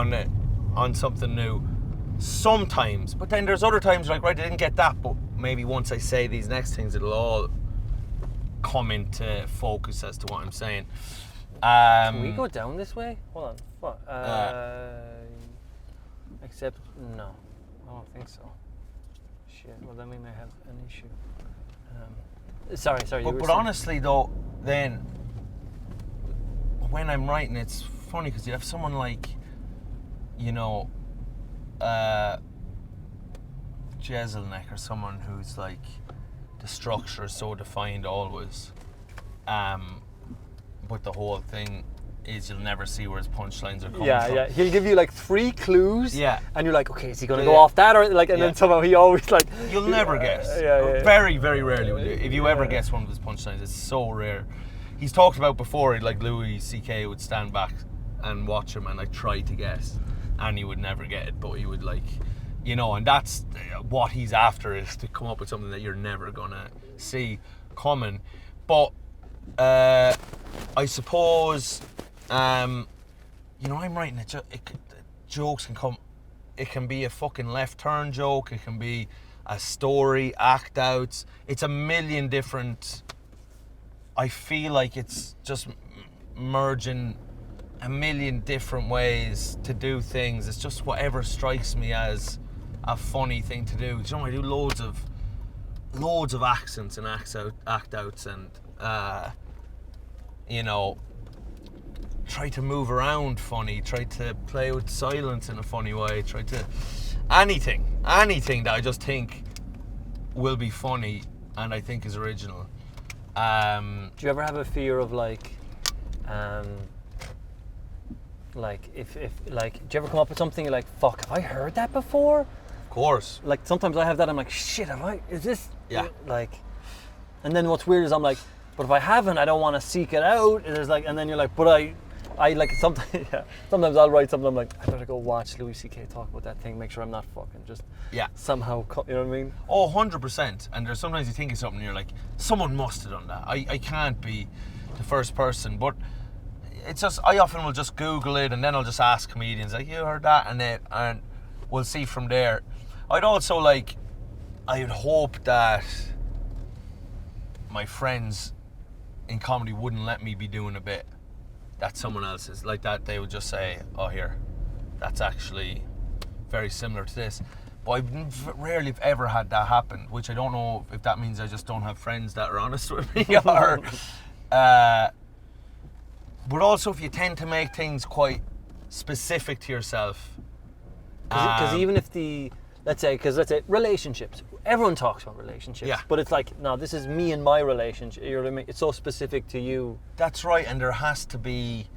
on something new. Sometimes, but then there's other times like, right, I didn't get that, but maybe once I say these next things, it'll all come into focus as to what I'm saying. Can we go down this way? Hold on. What? Except no, I don't think so. Shit. Well, then we may have an issue. Sorry. But honestly, though, then when I'm writing, it's funny because you have someone like, you know, Jeselnik, or someone who's like, the structure is so defined always, but the whole thing is you'll never see where his punchlines are coming from. Yeah. He'll give you like 3 clues. Yeah. And you're like, okay, is he going to go off that, or like? And then somehow he always like. You'll never guess. Yeah. Very, very rarely will you. If you ever guess one of his punchlines, it's so rare. He's talked about before, like Louis C.K. would stand back and watch him and like try to guess, and he would never get it, but he would like, you know, and that's what he's after, is to come up with something that you're never gonna see coming. But I suppose, you know, I'm writing jokes can come. It can be a fucking left turn joke. It can be a story, act outs. It's a million different. I feel like it's just merging a million different ways to do things. It's just whatever strikes me as a funny thing to do. You know, I do loads of accents and act outs, and you know, try to move around funny, try to play with silence in a funny way, try to anything that I just think will be funny and I think is original. Do you ever have a fear of like if like, do you ever come up with something you're like, fuck, have I heard that before? Of course. Like sometimes I have that, I'm like, shit, is this? Yeah. Like, and then what's weird is I'm like, but if I haven't, I don't want to seek it out. And there's like, and then you're like, but I like sometimes. Yeah, sometimes I'll write something. I'm like, I better go watch Louis C.K. talk about that thing. Make sure I'm not fucking just. Yeah. Somehow, you know what I mean? Oh, 100%. And there's sometimes you think of something and you're like, someone must have done that. I can't be the first person, but it's just, I often will just Google it and then I'll just ask comedians like, you heard that, and we'll see from there. I'd also like, I would hope that my friends in comedy wouldn't let me be doing a bit that someone else is like that. They would just say, oh, here, that's actually very similar to this. But I've rarely ever had that happen, which I don't know if that means I just don't have friends that are honest with me, or but also if you tend to make things quite specific to yourself. Because even if let's say relationships, everyone talks about relationships, but it's like, no, this is me and my relationship, you know what I mean? It's so specific to you. That's right, and there has to be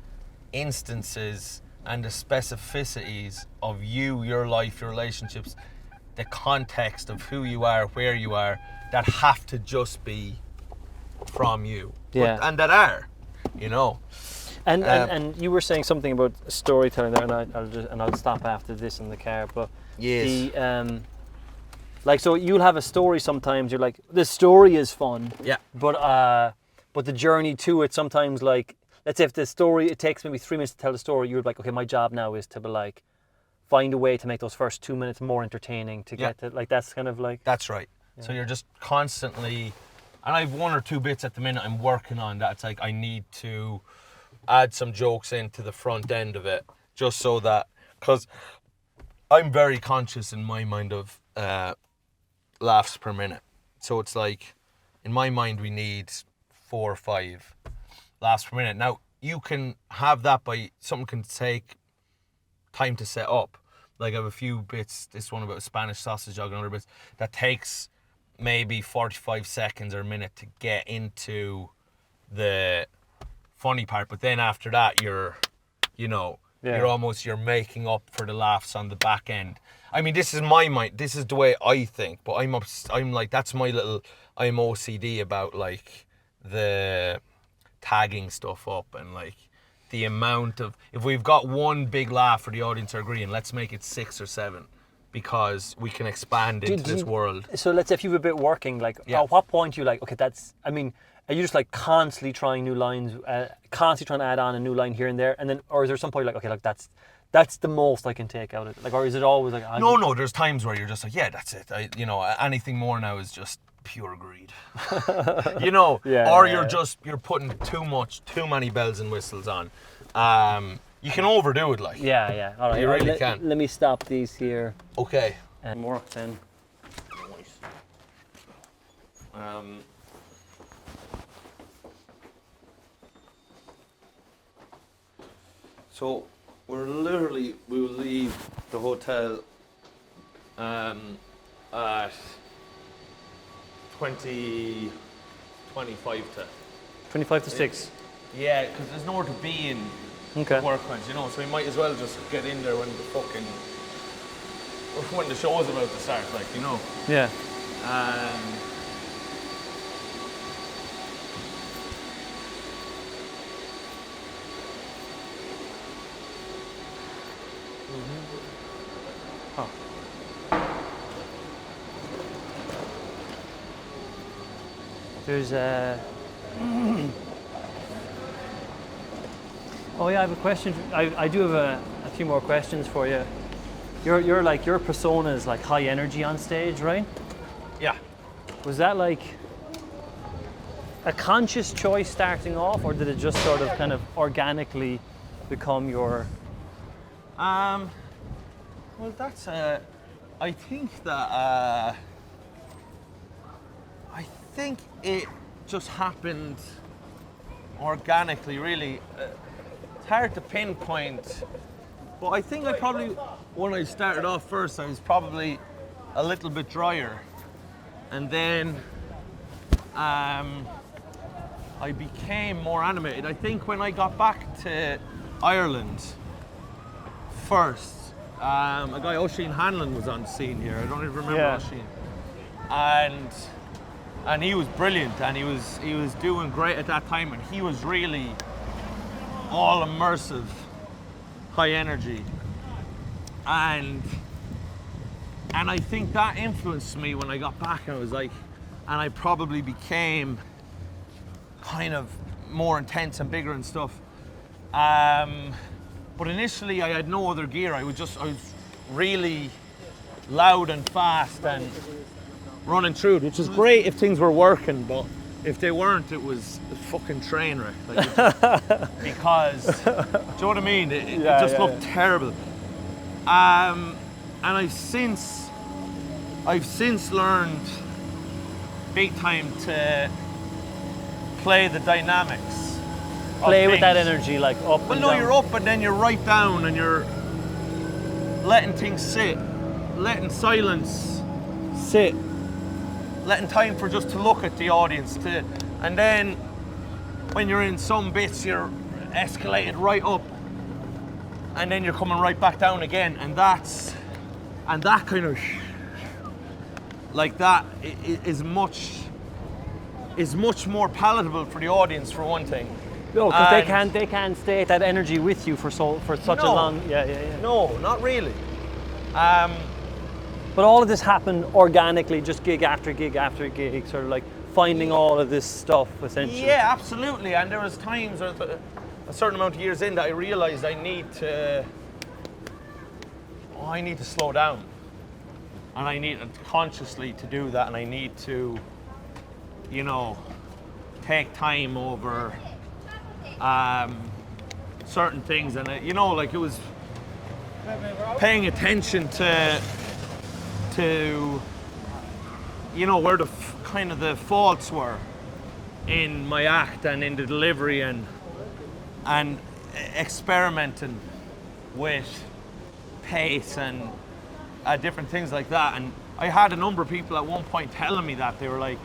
instances and the specificities of you, your life, your relationships, the context of who you are, where you are, that have to just be from you. Yeah. And that are. you know. And you were saying something about storytelling there, and I'll stop after this in the car. But Yes. like, so you'll have a story sometimes. You're like, the story is fun. Yeah. But the journey to it sometimes, like, let's say if the story, it takes maybe 3 minutes to tell the story, you're like, okay, my job now is to be like, find a way to make those first 2 minutes more entertaining to get to, like, that's kind of like. That's right. Yeah. So you're just constantly, and I have 1 or 2 bits at the minute I'm working on that. It's like I need to add some jokes into the front end of it, just so that, because I'm very conscious in my mind of laughs per minute. So it's like, in my mind, we need 4 or 5 laughs per minute. Now, you can have that by, something can take time to set up. Like I have a few bits, this one about a Spanish sausage dog and other bits, that takes maybe 45 seconds or a minute to get into the funny part. But then after that, you're making up for the laughs on the back end. I mean, this is my mind, this is the way I think, but I'm like, that's my little, I'm OCD about like the tagging stuff up and like the amount of, if we've got 1 big laugh for the audience are agreeing, let's make it 6 or 7 because we can expand into this world. So let's say if you've a bit working, like at what point you like, okay, that's, I mean, are you just like constantly trying new lines, constantly trying to add on a new line here and there, and then, or is there some point like, okay, like that's the most I can take out of it, like, or is it always like? No, there's times where you're just like, yeah, that's it. Anything more now is just pure greed. You're putting too many bells and whistles on. You can overdo it, like. Yeah. All right. You really can. Let me stop these here. Okay. And more then. So we will leave the hotel at 25 to 6. Yeah, because there's nowhere to be in work once, so we might as well just get in there when the show's about to start, like, Yeah. There's Oh yeah, I have a question. I do have a few more questions for you. You're like, your persona is like high energy on stage, right? Yeah. Was that like a conscious choice starting off, or did it just sort of kind of organically become your? Well, that's I think it just happened organically, really. It's hard to pinpoint, but I think when I started off first, I was probably a little bit drier, and then I became more animated. I think when I got back to Ireland first, a guy, Oisin Hanlon, was on scene here. I don't even remember Oisin. And he was brilliant, and he was doing great at that time, and he was really all immersive, high energy. And I think that influenced me when I got back, and I was like, and I probably became kind of more intense and bigger and stuff. But initially I had no other gear. I was really loud and fast and running through it, which was great if things were working, but if they weren't, it was a fucking train wreck. Like, because, do you know what I mean? It just looked terrible. And I've since learned big time to play the dynamics. Play with that energy, like up and down. You're up and then you're right down, and you're letting things sit, letting silence sit, letting time for just to look at the audience, and then when you're in some bits, you're escalated right up, and then you're coming right back down again, and that kind of like that is much more palatable for the audience, for one thing. No, because And- they can't stay at that energy with you for such a No. long. Yeah. No, not really. But all of this happened organically, just gig after gig after gig, sort of like finding all of this stuff essentially. Yeah, absolutely. And there was times, a certain amount of years in, that I realised I need to slow down, and I need consciously to do that, and I need to, take time over certain things, and it was paying attention to where the kind of the faults were in my act and in the delivery, and experimenting with pace and different things like that. And I had a number of people at one point telling me that they were like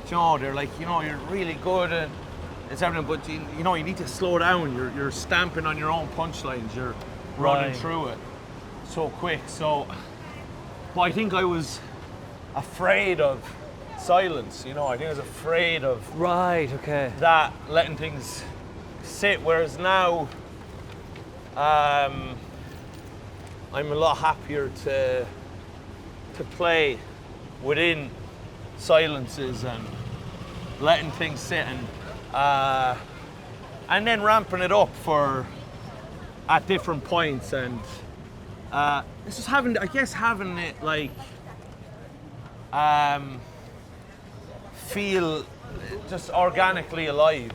Joe, they're like, you're really good and it's everything, but you need to slow down. You're stamping on your own punchlines. You're running through it so quick. So, but I think I was afraid of silence. I think I was afraid of that, letting things sit. Whereas now, I'm a lot happier to play within silences and letting things sit, and then ramping it up at different points, and it's just having it like feel just organically alive,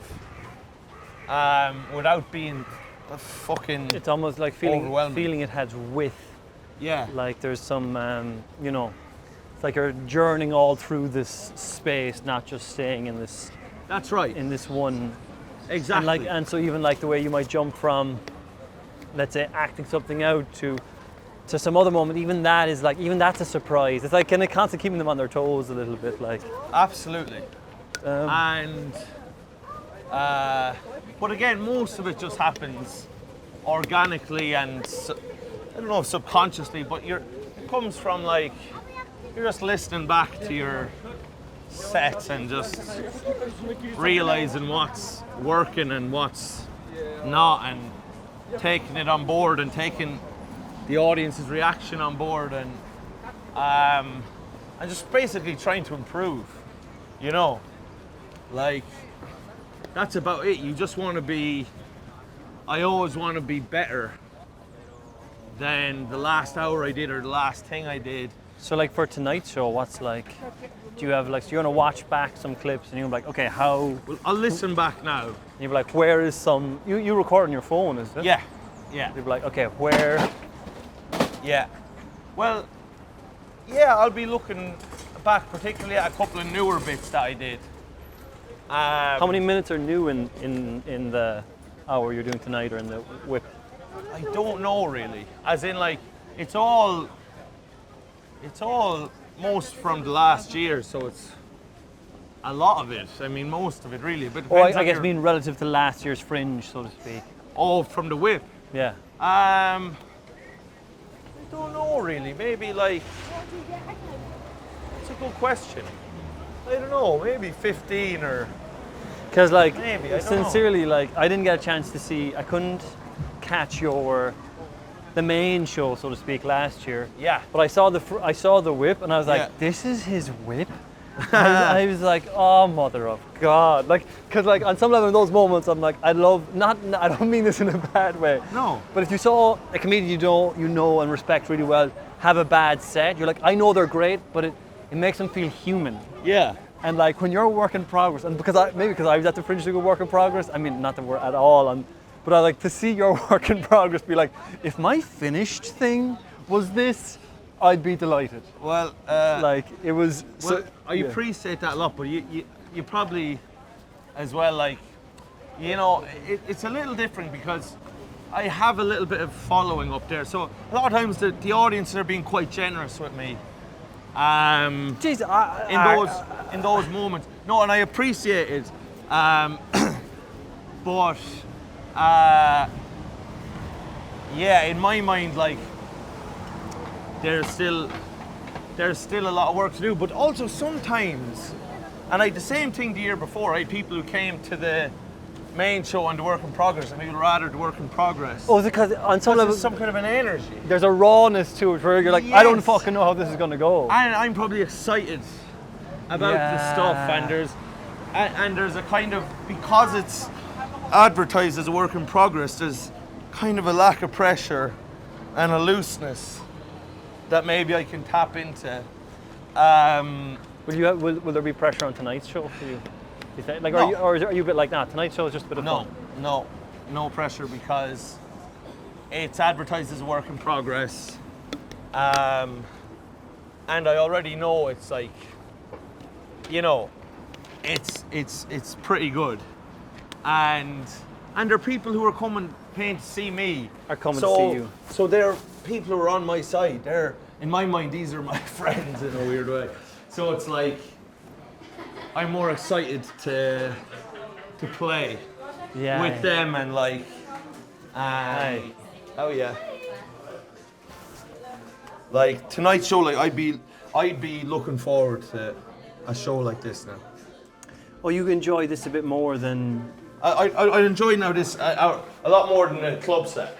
without being fucking. It's almost like feeling it has width. Yeah. Like there's some, it's like you're journeying all through this space, not just staying in this. That's right. In this one. Exactly. And so even like the way you might jump from, let's say, acting something out to some other moment, even that's a surprise. It's like kind of constantly keeping them on their toes a little bit, like. Absolutely. But again, most of it just happens organically and I don't know if subconsciously, but it comes from like you're just listening back to your sets and just realizing what's working and what's not, and taking it on board and taking the audience's reaction on board, and just basically trying to improve, like that's about it. You just want to be, I always want to be better than the last hour I did or the last thing I did. So like for tonight's show, what's like, do you have like, so you're gonna watch back some clips and you're like, okay, how? Well, I'll listen back now. And you're like, where is some, you record on your phone, is it? Yeah. You're like, okay, where? Yeah. Well, yeah, I'll be looking back particularly at a couple of newer bits that I did. How many minutes are new in the hour you're doing tonight or in the WIP? I don't know really. As in like, it's all most from the last year, so it's a lot of it. I mean, most of it really. But I guess being relative to last year's Fringe, so to speak. Oh, from the WIP? Yeah. I don't know really. Maybe like, it's a good question. I don't know, maybe 15 or. Because like, maybe, I don't sincerely, like, I didn't get a chance to see, I couldn't catch the main show, so to speak, last year. Yeah. But I saw the WIP and I was like, Yeah. this is his WIP? I was like, oh, mother of God. Like, because like on some level in those moments, I'm like, I don't mean this in a bad way. No. But if you saw a comedian you know and respect really well have a bad set, you're like, I know they're great, but it makes them feel human. Yeah. And like when you're a work in progress, and because I was at the Fringe doing a work in progress, I mean, not that we're at all, but I like to see your work in progress be like, if my finished thing was this, I'd be delighted. Well, like it was. Well, I appreciate that a lot, but you probably, as well, like, it's a little different because I have a little bit of following up there. So a lot of times the audience are being quite generous with me. Jeez, in those moments. No, and I appreciate it. But yeah, in my mind, like there's still a lot of work to do. But also sometimes, and I had the same thing the year before. I had people who came to the main show and the work in progress, and people rather the work in progress. Oh, is it because on some There's level some kind of an energy. there's a rawness to it where you're like, I don't Yes. fucking know how this is gonna go. And I'm probably excited about the stuff, and there's a kind of, because it's advertised as a work in progress, there's kind of a lack of pressure and a looseness that maybe I can tap into. Will there be pressure on tonight's show for you? Is that, like, No. are you a bit like, nah, tonight's show is just a bit of fun? No pressure, because it's advertised as a work in progress, and I already know it's like, it's pretty good, and there are people who are paying to see me. Are coming to see you. So they're people who are on my side. They're, in my mind, these are my friends in a weird way. So it's like, I'm more excited to play with them, and like, oh yeah, like tonight's show. Like I'd be looking forward to a show like this now. Oh, you enjoy this a bit more than... I enjoy now this a lot more than a club set.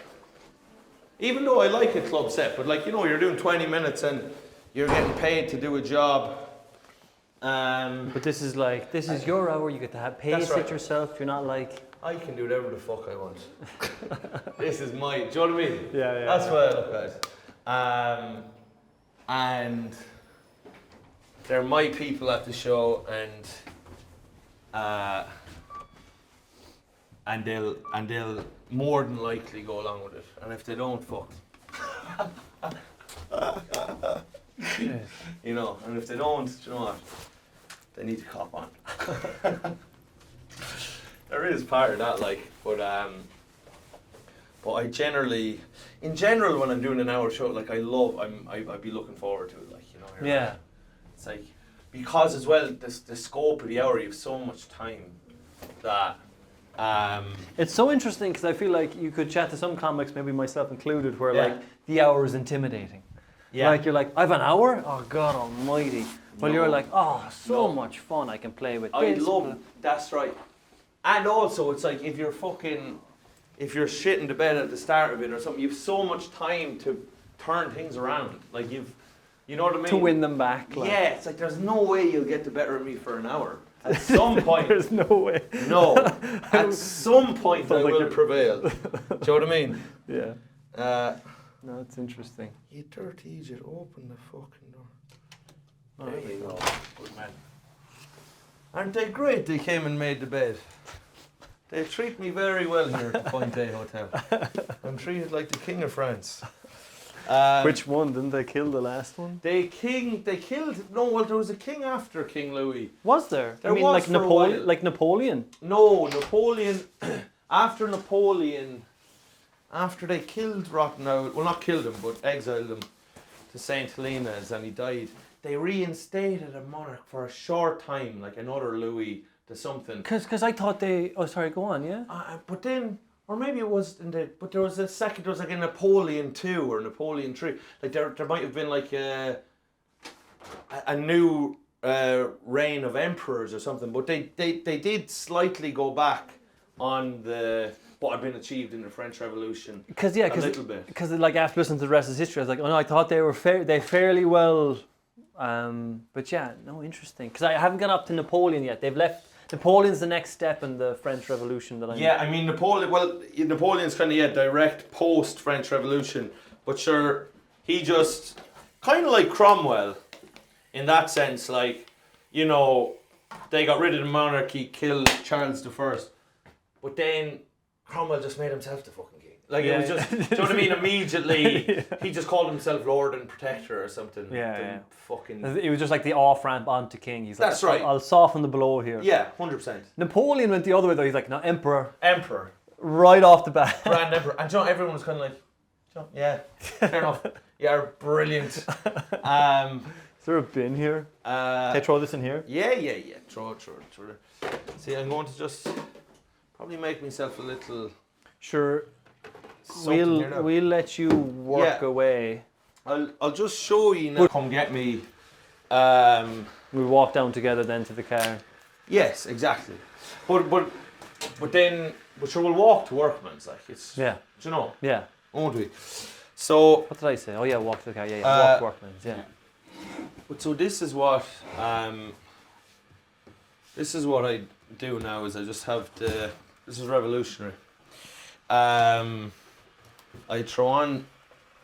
Even though I like a club set, but like, you're doing 20 minutes and you're getting paid to do a job. But this is your hour. You get to pace it yourself. You're not like... I can do whatever the fuck I want. This is my... Do you know what I mean? Yeah. That's what I look at. And they're my people at the show, and they'll more than likely go along with it. And if they don't, fuck. And if they don't, do you know what? They need to cop on. There is part of that, like, but I generally, in general, when I'm doing an hour show, like, I'd be looking forward to it, like, Yeah. It's like, because as well, the scope of the hour, you have so much time that. It's so interesting because I feel like you could chat to some comics, maybe myself included, where Yeah. like the hour is intimidating. Yeah. Like you're like, I have an hour? Oh God almighty. Well, No. you're like, oh, so No. much fun I can play with I this. love, that's right. And also, it's like, if you're shitting the bed at the start of it or something, you've so much time to turn things around. Like, you know what I mean? To win them back. Like. Yeah, it's like, there's no way you'll get the better of me for an hour. At some point. There's no way. No. At some point, I Sounds like will you're- prevail. Do you know what I mean? Yeah. No, it's interesting. You dirty idiot, open the fucking door. Oh, There you go. Good man. Aren't they great? They came and made the bed. They treat me very well here at the Point A Hotel. I'm treated like the King of France. Which one? Didn't they kill the last one? They killed. No, well, there was a king after King Louis. Was there? There I mean, was like for a Napoleon. while. Like Napoleon. No, Napoleon. After Napoleon, after they killed Rottenau, well, not killed him, but exiled him to St. Helena's, and he died. They reinstated a monarch for a short time, like another Louis to something. Because I thought they. Oh, sorry. Go on. Yeah. But then, or maybe it was but there was a second. There was like a Napoleon II or Napoleon III. Like there might have been like a new reign of emperors or something. But they did slightly go back on what had been achieved in the French Revolution. A little bit. Because like after listening to the rest of history, I was like, oh no, I thought they were fairly well. But yeah, no, interesting. Because I haven't got up to Napoleon yet. They've left. Napoleon's the next step in the French Revolution that I. Yeah, I mean Napoleon. Well, Napoleon's kind of direct post French Revolution, but sure, he just kind of like Cromwell, in that sense. Like, they got rid of the monarchy, killed Charles I, but then Cromwell just made himself the fucking king. Like, it was just, do you know what I mean? Immediately, he just called himself Lord and Protector or something. Yeah. Fucking. It was just like the off ramp onto king. He's like, That's right. I'll soften the blow here. Yeah, 100%. Napoleon went the other way though. He's like, no, emperor. Emperor. Right off the bat. Grand Emperor. And everyone was kind of like, yeah, fair enough. Yeah, brilliant. Is there a bin here? Can I throw this in here? Yeah. Throw it. See, I'm going to just probably make myself a little. Sure. something here now. We'll let you work away. I'll just show you now. Come get me. We'll walk down together then to the car. Yes, exactly. But but sure, we'll walk to workman's, like, it's, Yeah. do you know, Yeah. won't we? So, What did I say? Oh yeah, walk to the car. Yeah, walk to workman's. Yeah. but so this is what I do now, is I just have this is revolutionary. I throw on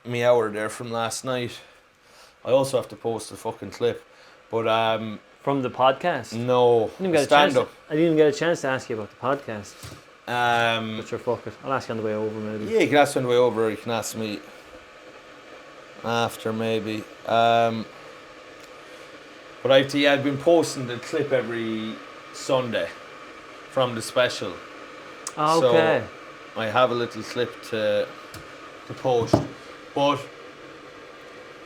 me hour there from last night. I also have to post a fucking clip, but From the podcast. no, I didn't even get a stand chance. up. I didn't even get a chance to ask you about the podcast. Um, But sure, fuck it. I'll ask you on the way over, maybe. yeah, you can ask me on the way over, or you can ask me after, maybe. But I've been posting the clip every Sunday from the special. Okay. So I have a little clip to post. But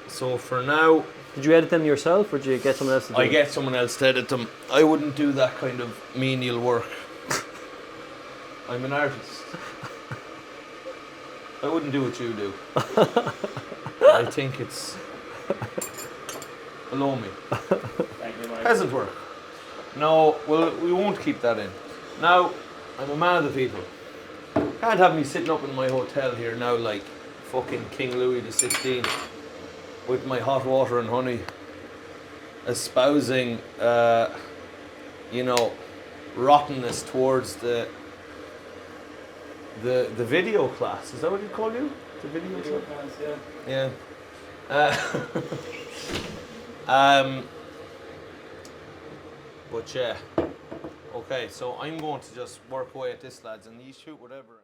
so for now, Did you edit them yourself, or did you get someone else to do I it? get someone else to edit them. I wouldn't do that kind of menial work. I'm an artist. I wouldn't do what you do. I think it's below me. Thank you, Mike. Peasant work. No, well, we won't keep that in. Now, I'm a man of the people. Can't have me sitting up in my hotel here now like fucking King Louis XVI with my hot water and honey, espousing, rottenness towards the video class. Is that what you call you? The video class? Yeah. Yeah. But yeah. Okay, so I'm going to just work away at this, lads, and you shoot whatever.